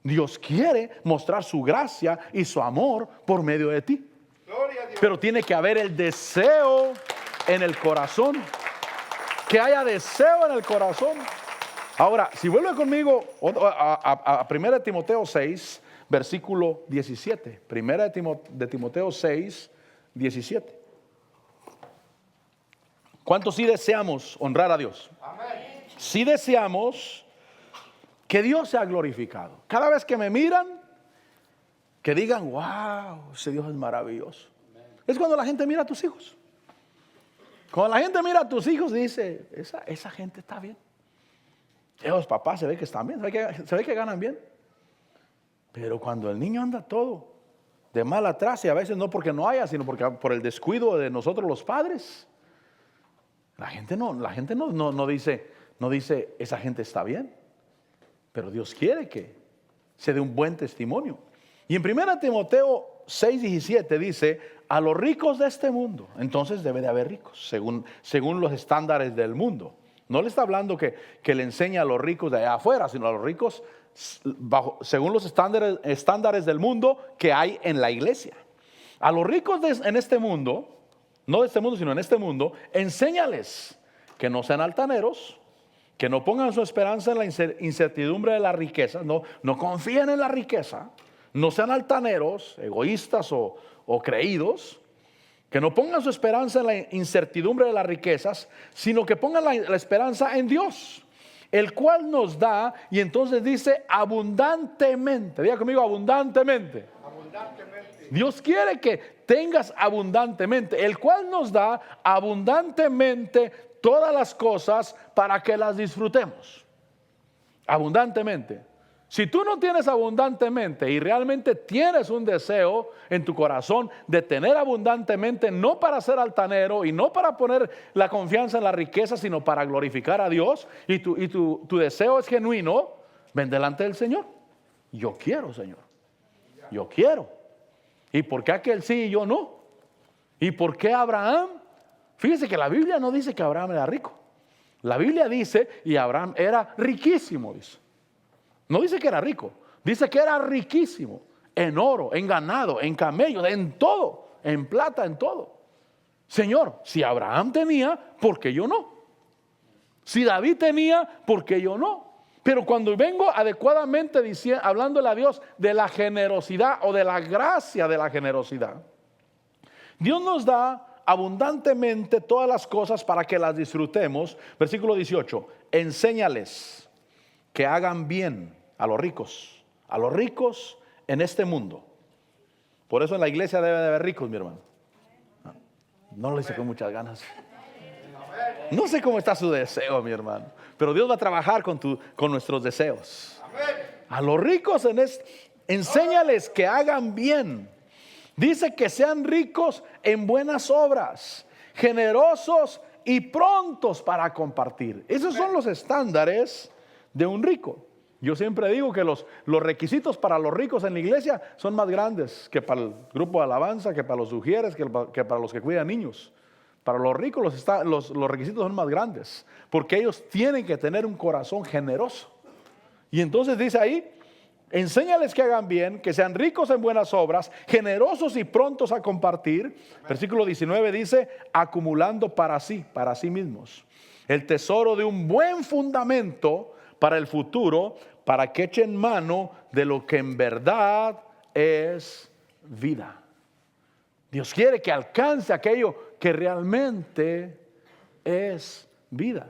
Dios quiere mostrar su gracia y su amor por medio de ti.
Gloria a Dios.
Pero tiene que haber el deseo en el corazón. Que haya deseo en el corazón. Ahora, si vuelve conmigo a 1 Timoteo 6, versículo 17. 1 de Timoteo 6, 17. ¿Cuántos sí deseamos honrar a Dios?
Amén.
Sí deseamos que Dios sea glorificado. Cada vez que me miran, que digan, wow, ese Dios es maravilloso. Es cuando la gente mira a tus hijos. Cuando la gente mira a tus hijos, dice, esa gente está bien. Los papás se ve que están bien, se ve que ganan bien. Pero cuando el niño anda todo de mal atrás, y a veces no porque no haya, sino porque por el descuido de nosotros los padres, la gente no dice, esa gente está bien. Pero Dios quiere que se dé un buen testimonio. Y en 1 Timoteo 6, 17 dice, a los ricos de este mundo, entonces debe de haber ricos, según los estándares del mundo. No le está hablando que le enseña a los ricos de allá afuera, sino a los ricos según los estándares del mundo que hay en la iglesia. A los ricos en este mundo, no de este mundo, sino en este mundo, enséñales que no sean altaneros, que no pongan su esperanza en la incertidumbre de las riquezas, no confíen en la riqueza, no sean altaneros, egoístas o creídos, que no pongan su esperanza en la incertidumbre de las riquezas, sino que pongan la esperanza en Dios, el cual nos da, y entonces dice abundantemente. Diga conmigo, abundantemente. Abundantemente. Dios quiere que tengas abundantemente, el cual nos da abundantemente todas las cosas para que las disfrutemos. Abundantemente. Si tú no tienes abundantemente y realmente tienes un deseo en tu corazón de tener abundantemente, no para ser altanero y no para poner la confianza en la riqueza, sino para glorificar a Dios, y tu deseo es genuino, ven delante del Señor. Yo quiero, Señor. Yo quiero. ¿Y por qué aquel sí y yo no? ¿Y por qué Abraham? Fíjese que la Biblia no dice que Abraham era rico. La Biblia dice, y Abraham era riquísimo, dice. No dice que era rico, dice que era riquísimo en oro, en ganado, en camellos, en todo, en plata, en todo. Señor, si Abraham tenía, ¿por qué yo no? Si David tenía, ¿por qué yo no? Pero cuando vengo adecuadamente hablándole a Dios de la generosidad o de la gracia de la generosidad, Dios nos da abundantemente todas las cosas para que las disfrutemos. Versículo 18, enséñales que hagan bien a los ricos en este mundo. Por eso en la iglesia debe de haber ricos, mi hermano. No lo hice con muchas ganas. No sé cómo está su deseo, mi hermano, pero Dios va a trabajar con nuestros deseos. A los ricos enséñales que hagan bien. Dice que sean ricos en buenas obras, generosos y prontos para compartir. Esos son los estándares de un rico. Yo siempre digo que los requisitos para los ricos en la iglesia son más grandes que para el grupo de alabanza, que para los sugieres, que para los que cuidan niños. Para los ricos los requisitos son más grandes, porque ellos tienen que tener un corazón generoso. Y entonces dice ahí, enséñales que hagan bien, que sean ricos en buenas obras, generosos y prontos a compartir. Versículo 19 dice, acumulando para sí mismos, el tesoro de un buen fundamento para el futuro, para que echen mano de lo que en verdad es vida. Dios quiere que alcance aquello que realmente es vida.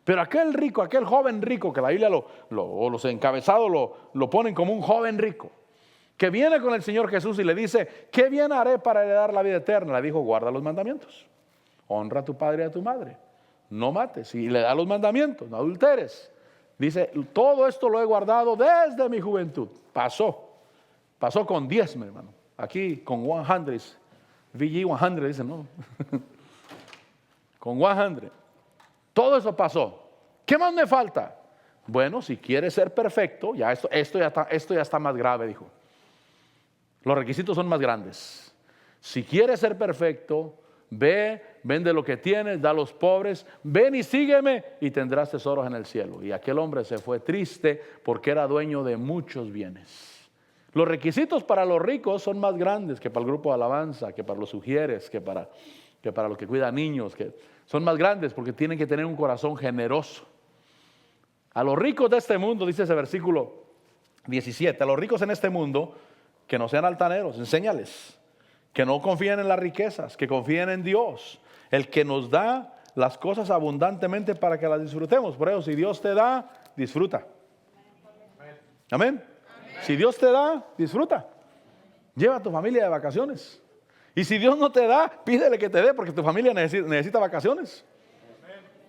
Pero aquel rico, aquel joven rico, que la Biblia o los encabezados lo ponen como un joven rico, que viene con el Señor Jesús y le dice, ¿qué bien haré para heredar la vida eterna? Le dijo, guarda los mandamientos, honra a tu padre y a tu madre, no mates, y le da los mandamientos, no adulteres. Dice, todo esto lo he guardado desde mi juventud. Pasó con 10, mi hermano. Aquí con 100, VG 100 dicen, ¿no? Con 100. Todo eso pasó. ¿Qué más me falta? Bueno, si quieres ser perfecto, ya esto ya está más grave, dijo. Los requisitos son más grandes. Si quieres ser perfecto, ve, vende lo que tienes, da a los pobres, ven y sígueme y tendrás tesoros en el cielo. Y aquel hombre se fue triste porque era dueño de muchos bienes. Los requisitos para los ricos son más grandes que para el grupo de alabanza, que para los sugieres, que para los que cuidan niños, que son más grandes porque tienen que tener un corazón generoso. A los ricos de este mundo, dice ese versículo 17, a los ricos en este mundo, que no sean altaneros, enséñales. Que no confíen en las riquezas, que confíen en Dios, el que nos da las cosas abundantemente para que las disfrutemos. Por eso, si Dios te da, disfruta. Amén. Si Dios te da, disfruta. Lleva a tu familia de vacaciones. Y si Dios no te da, pídele que te dé, porque tu familia necesita vacaciones.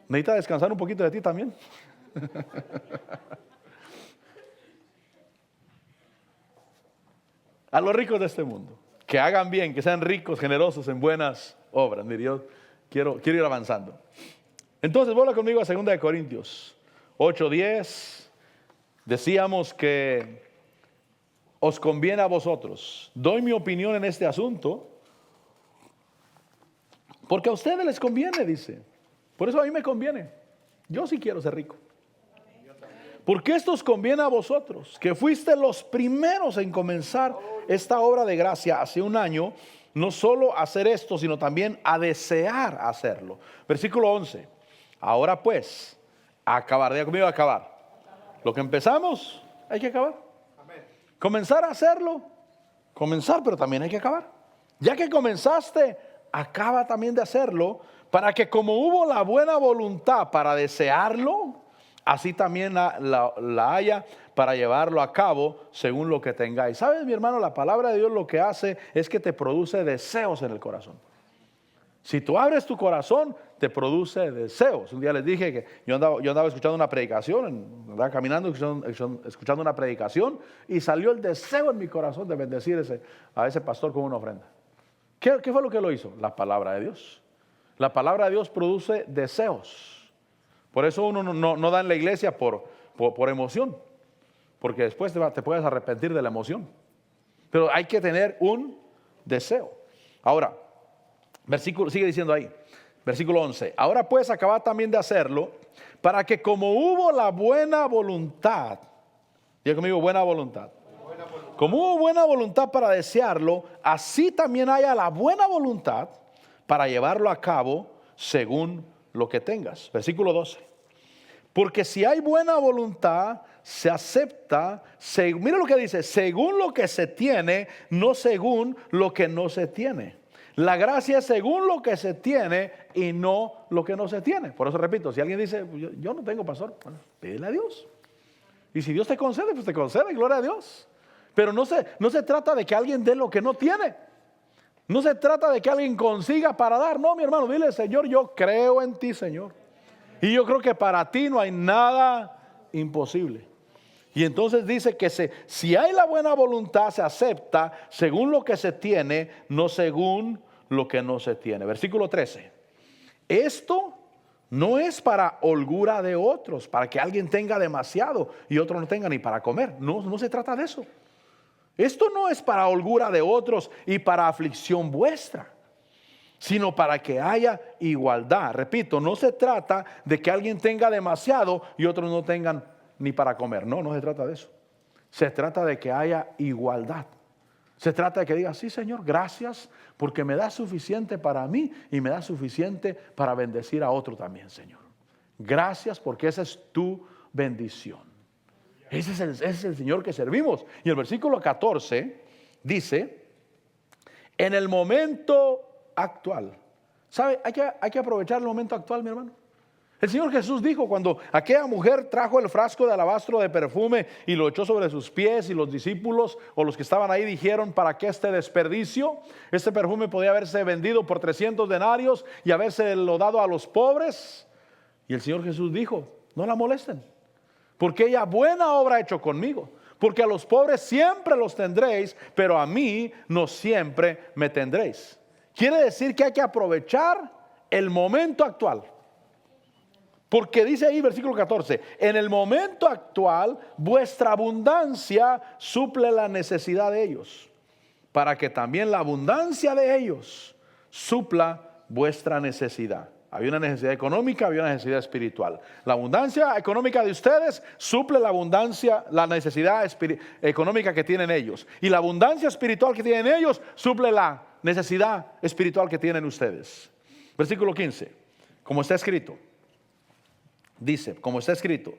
Necesita descansar un poquito de ti también. A los ricos de este mundo, que hagan bien, que sean ricos, generosos en buenas obras. Mi Dios, quiero ir avanzando. Entonces, vuelva conmigo a 2 Corintios 8:10. Decíamos que os conviene a vosotros. Doy mi opinión en este asunto porque a ustedes les conviene, dice. Por eso a mí me conviene. Yo sí quiero ser rico. Porque esto os conviene a vosotros, que fuiste los primeros en comenzar esta obra de gracia hace un año, no solo a hacer esto, sino también a desear hacerlo. Versículo 11. Ahora pues, acabar. Diga conmigo, acabar. Lo que empezamos, hay que acabar. Comenzar a hacerlo. Comenzar, pero también hay que acabar. Ya que comenzaste, acaba también de hacerlo, para que como hubo la buena voluntad para desearlo, así también la haya para llevarlo a cabo según lo que tengáis. ¿Sabes, mi hermano? La palabra de Dios lo que hace es que te produce deseos en el corazón. Si tú abres tu corazón, te produce deseos. Un día les dije que yo andaba escuchando una predicación, andaba caminando escuchando una predicación, y salió el deseo en mi corazón de bendecir a ese pastor con una ofrenda. ¿Qué fue lo que lo hizo? La palabra de Dios. La palabra de Dios produce deseos. Por eso uno no da en la iglesia por emoción, porque después te puedes arrepentir de la emoción. Pero hay que tener un deseo. Ahora, sigue diciendo ahí, versículo 11. Ahora pues acabad también de hacerlo, para que como hubo la buena voluntad, diga conmigo, buena voluntad. Como hubo buena voluntad para desearlo, así también haya la buena voluntad para llevarlo a cabo según lo que tengas. Versículo 12. Porque si hay buena voluntad, se acepta, mira lo que dice, según lo que se tiene, no según lo que no se tiene. La gracia es según lo que se tiene y no lo que no se tiene. Por eso repito, si alguien dice, yo no tengo pastor, bueno, pídele a Dios. Y si Dios te concede, pues te concede, gloria a Dios. Pero no se trata de que alguien dé lo que no tiene. No se trata de que alguien consiga para dar. No, mi hermano, dile, Señor, yo creo en ti, Señor. Y yo creo que para ti no hay nada imposible. Y entonces dice que si hay la buena voluntad, se acepta según lo que se tiene, no según lo que no se tiene. Versículo 13. Esto no es para holgura de otros, para que alguien tenga demasiado y otro no tenga ni para comer. No se trata de eso. Esto no es para holgura de otros y para aflicción vuestra, sino para que haya igualdad. Repito, no se trata de que alguien tenga demasiado y otros no tengan ni para comer. No se trata de eso. Se trata de que haya igualdad. Se trata de que diga, sí, Señor, gracias porque me da suficiente para mí y me da suficiente para bendecir a otro también, Señor. Gracias porque esa es tu bendición. Ese es el Señor que servimos. Y el versículo 14 dice, en el momento actual. ¿Sabe? Hay que aprovechar el momento actual, mi hermano. El Señor Jesús dijo cuando aquella mujer trajo el frasco de alabastro de perfume y lo echó sobre sus pies, y los discípulos o los que estaban ahí dijeron, ¿para qué este desperdicio? Este perfume podía haberse vendido por 300 denarios y haberse lo dado a los pobres. Y el Señor Jesús dijo, no la molesten, porque ella buena obra ha hecho conmigo. Porque a los pobres siempre los tendréis, pero a mí no siempre me tendréis. Quiere decir que hay que aprovechar el momento actual. Porque dice ahí versículo 14, en el momento actual vuestra abundancia suple la necesidad de ellos, para que también la abundancia de ellos supla vuestra necesidad. Había una necesidad económica, había una necesidad espiritual. La abundancia económica de ustedes suple la necesidad económica que tienen ellos. Y la abundancia espiritual que tienen ellos suple la necesidad espiritual que tienen ustedes. Versículo 15, como está escrito. Dice, como está escrito,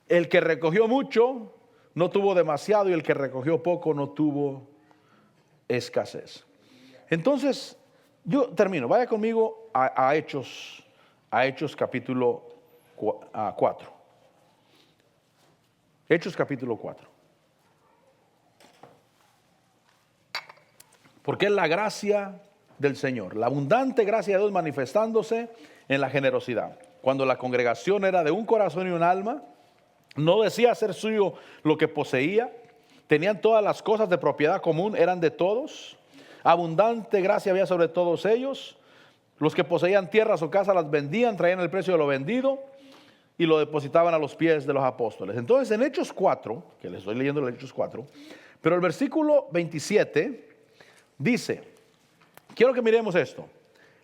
el que recogió mucho no tuvo demasiado, y el que recogió poco no tuvo escasez. Entonces, yo termino. Vaya conmigo a Hechos capítulo 4. Hechos capítulo 4. Porque es la gracia del Señor, la abundante gracia de Dios manifestándose en la generosidad. Cuando la congregación era de un corazón y un alma, no decía ser suyo lo que poseía, tenían todas las cosas de propiedad común, eran de todos. Abundante gracia había sobre todos ellos. Los que poseían tierras o casas las vendían, traían el precio de lo vendido y lo depositaban a los pies de los apóstoles. Entonces en Hechos 4, que les estoy leyendo el Hechos 4, pero el versículo 27 dice, quiero que miremos esto.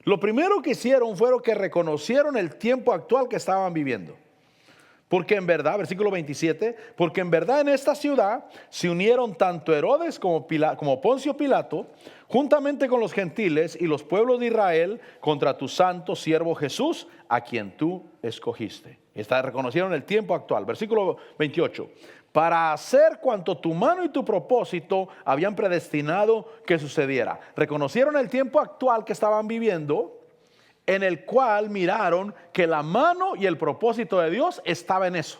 Lo primero que hicieron fue que reconocieron el tiempo actual que estaban viviendo. Porque en verdad, versículo 27, porque en verdad en esta ciudad se unieron tanto Herodes como Poncio Pilato, juntamente con los gentiles y los pueblos de Israel, contra tu santo siervo Jesús, a quien tú escogiste. Reconocieron el tiempo actual. Versículo 28. Para hacer cuanto tu mano y tu propósito habían predestinado que sucediera. Reconocieron el tiempo actual que estaban viviendo, en el cual miraron que la mano y el propósito de Dios estaba en eso.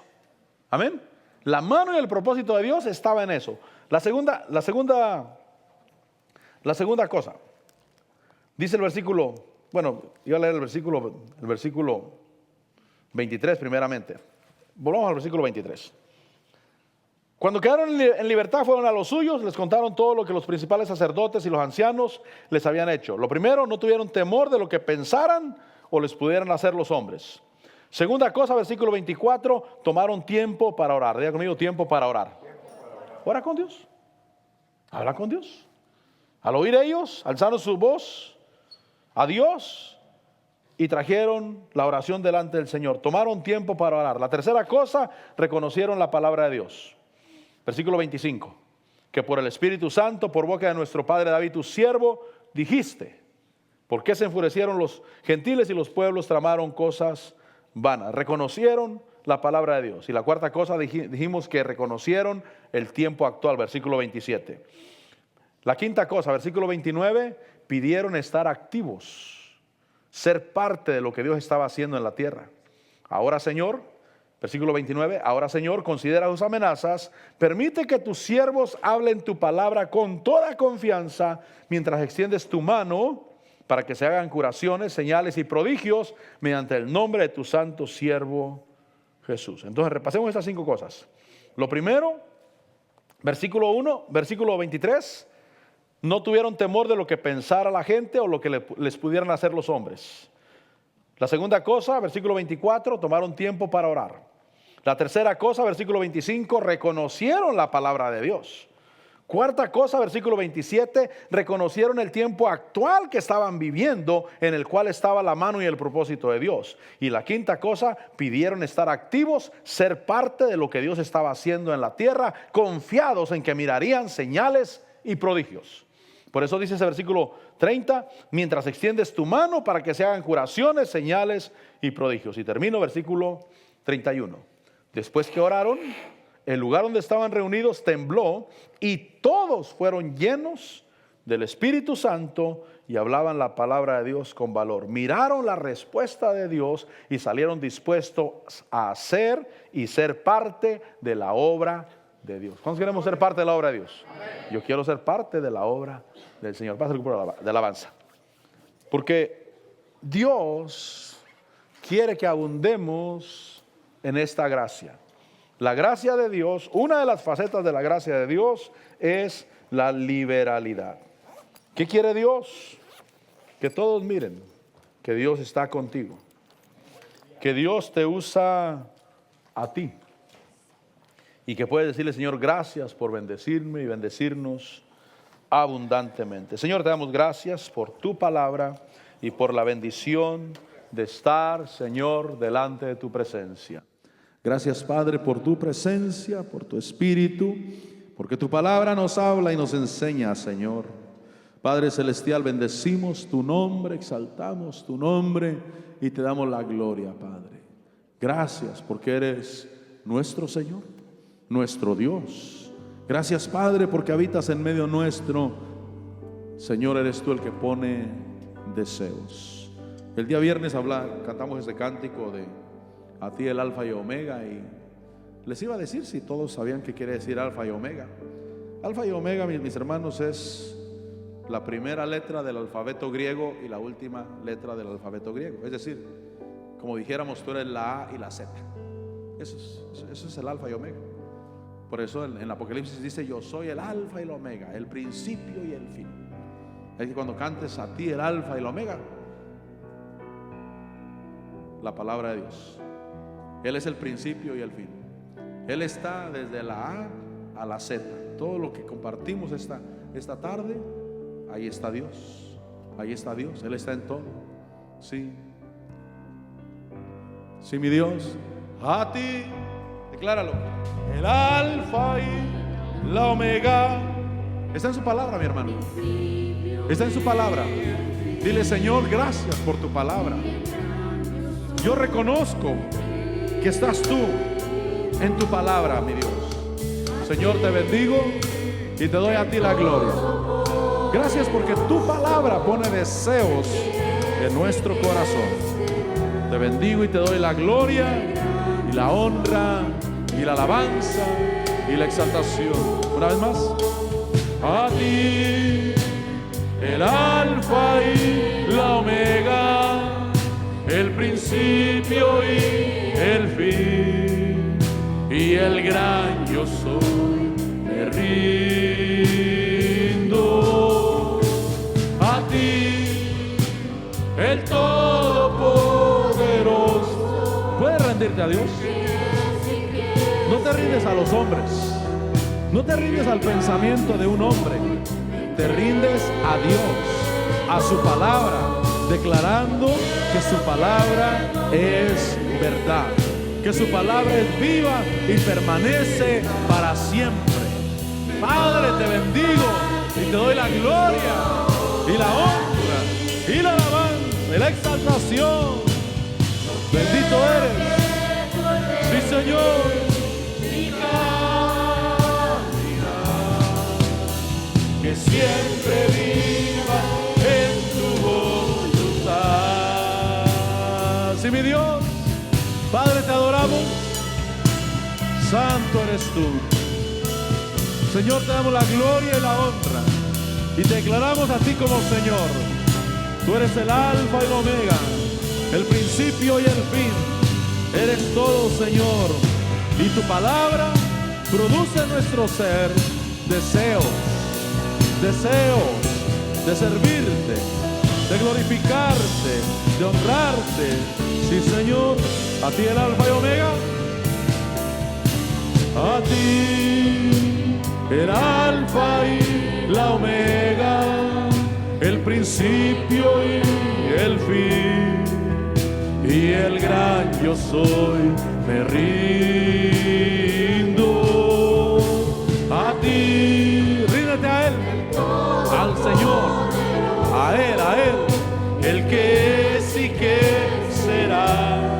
Amén. La mano y el propósito de Dios estaba en eso. La segunda cosa, dice el versículo, bueno, iba a leer el versículo 23 primeramente. Volvamos al versículo 23. Cuando quedaron en libertad fueron a los suyos, les contaron todo lo que los principales sacerdotes y los ancianos les habían hecho. Lo primero, no tuvieron temor de lo que pensaran o les pudieran hacer los hombres. Segunda cosa, versículo 24, tomaron tiempo para orar. Diga conmigo, tiempo para orar. Ora con Dios. Habla con Dios. Al oír ellos, alzaron su voz a Dios y trajeron la oración delante del Señor. Tomaron tiempo para orar. La tercera cosa, reconocieron la palabra de Dios. Versículo 25, que por el Espíritu Santo, por boca de nuestro padre David, tu siervo, dijiste, ¿por qué se enfurecieron los gentiles y los pueblos tramaron cosas vanas? Reconocieron la palabra de Dios. Y la cuarta cosa, dijimos que reconocieron el tiempo actual, versículo 27. La quinta cosa, versículo 29, pidieron estar activos, ser parte de lo que Dios estaba haciendo en la tierra. Ahora, Señor, versículo 29, ahora Señor, considera sus amenazas, permite que tus siervos hablen tu palabra con toda confianza, mientras extiendes tu mano para que se hagan curaciones, señales y prodigios, mediante el nombre de tu santo siervo Jesús. Entonces repasemos estas 5 cosas. Lo primero, versículo 1, versículo 23, no tuvieron temor de lo que pensara la gente o lo que les pudieran hacer los hombres. La segunda cosa, versículo 24, tomaron tiempo para orar. La tercera cosa, versículo 25, reconocieron la palabra de Dios. Cuarta cosa, versículo 27, reconocieron el tiempo actual que estaban viviendo, en el cual estaba la mano y el propósito de Dios. Y la quinta cosa, pidieron estar activos, ser parte de lo que Dios estaba haciendo en la tierra, confiados en que mirarían señales y prodigios. Por eso dice ese versículo 30, mientras extiendes tu mano para que se hagan curaciones, señales y prodigios. Y termino versículo 31. Después que oraron, el lugar donde estaban reunidos tembló y todos fueron llenos del Espíritu Santo y hablaban la palabra de Dios con valor. Miraron la respuesta de Dios y salieron dispuestos a hacer y ser parte de la obra de Dios. ¿Cuántos queremos ser parte de la obra de Dios? Yo quiero ser parte de la obra del Señor. Pasa el grupo de alabanza. Porque Dios quiere que abundemos en esta gracia. La gracia de Dios, una de las facetas de la gracia de Dios es la liberalidad. ¿Qué quiere Dios? Que todos miren que Dios está contigo, que Dios te usa a ti y que puedes decirle, Señor, gracias por bendecirme y bendecirnos abundantemente. Señor, te damos gracias por tu palabra y por la bendición de estar, Señor, delante de tu presencia. Gracias, Padre, por tu presencia, por tu Espíritu, porque tu palabra nos habla y nos enseña, Señor. Padre Celestial, bendecimos tu nombre, exaltamos tu nombre y te damos la gloria, Padre. Gracias porque eres nuestro Señor, nuestro Dios. Gracias, Padre, porque habitas en medio nuestro. Señor, eres tú el que pone deseos. El día viernes cantamos ese cántico de a ti el Alfa y Omega, y les iba a decir si todos sabían qué quiere decir Alfa y Omega. Alfa y Omega, mis hermanos, es la primera letra del alfabeto griego y la última letra del alfabeto griego. Es decir, como dijéramos, tú eres la A y la Z. Eso es el Alfa y Omega. Por eso en el Apocalipsis dice, yo soy el Alfa y el Omega, el principio y el fin. Es que cuando cantes a ti el Alfa y el Omega, la palabra de Dios, Él es el principio y el fin. Él está desde la A a la Z. Todo lo que compartimos esta tarde, ahí está Dios. Ahí está Dios. Él está en todo. Sí. Sí, mi Dios. A ti Decláralo. El alfa y la omega. Está en su palabra, mi hermano. Está en su palabra. Dile: Señor, gracias por tu palabra. Yo reconozco que estás tú en tu palabra, mi Dios. Señor, te bendigo y te doy a ti la gloria. Gracias porque tu palabra pone deseos en nuestro corazón. Te bendigo y te doy la gloria y la honra y la alabanza y la exaltación. Una vez más. A ti, el alfa y la omega, el principio y el fin, y el gran yo soy, me rindo. A ti, el todopoderoso. ¿Puedes rendirte a Dios? No te rindes a los hombres, no te rindes al pensamiento de un hombre, te rindes a Dios, a su palabra, declarando que su palabra es verdad, que su palabra es viva y permanece para siempre. Padre, te bendigo y te doy la gloria y la honra y la alabanza y la exaltación. Bendito eres, sí, Señor. Que siempre viva en tu voluntad. Sí, mi Dios. Padre, te adoramos. Santo eres tú. Señor, te damos la gloria y la honra y te declaramos a ti como Señor. Tú eres el alfa y el omega, el principio y el fin. Eres todo, Señor, y tu palabra produce en nuestro ser deseos de servirte, de glorificarte, de honrarte. Sí, Señor, a ti el alfa y omega, a ti el alfa y la omega, el principio y el fin, y el gran yo soy, me rindo. A ti, ríndete a Él, al Señor, a Él, el que es y que será,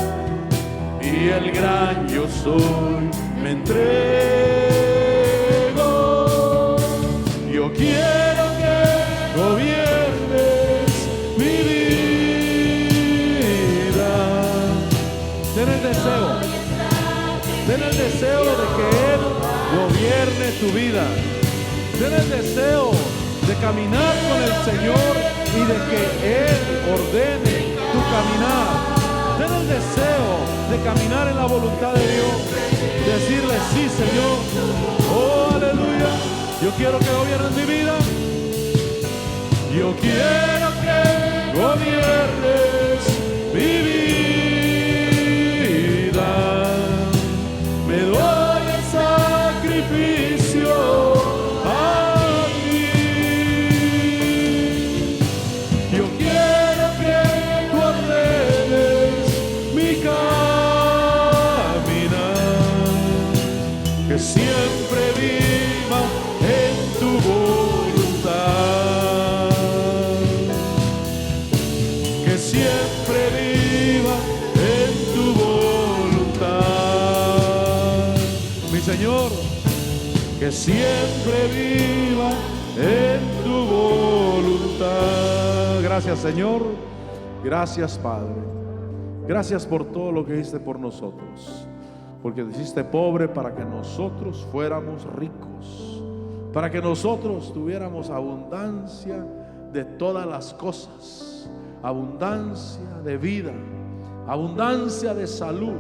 y el gran yo soy, me entrego. Yo quiero que gobiernes mi vida. Ten el deseo de que Él gobierne tu vida. Ten el deseo de caminar con el Señor y de que Él ordene tu caminar. Ten el deseo de caminar en la voluntad de Dios. Decirle: sí, Señor. Oh, aleluya. Yo quiero que gobiernes mi vida. Yo quiero que gobiernes mi vida. Me doy el sacrificio a ti. Yo quiero que tú ordenes mi caminar, que siempre viva en tu voluntad, que siempre viva en tu voluntad, mi Señor, que siempre viva en tu voluntad. Gracias, Señor. Gracias, Padre. Gracias por todo lo que hiciste por nosotros, porque te hiciste pobre para que nosotros fuéramos ricos, para que nosotros tuviéramos abundancia de todas las cosas, abundancia de vida, abundancia de salud,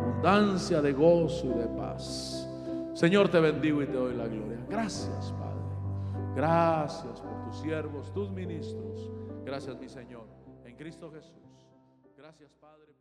abundancia de gozo y de paz. Señor, te bendigo y te doy la gloria. Gracias, Padre. Gracias por tus siervos, tus ministros. Gracias, mi Señor, en Cristo Jesús. Gracias, Padre.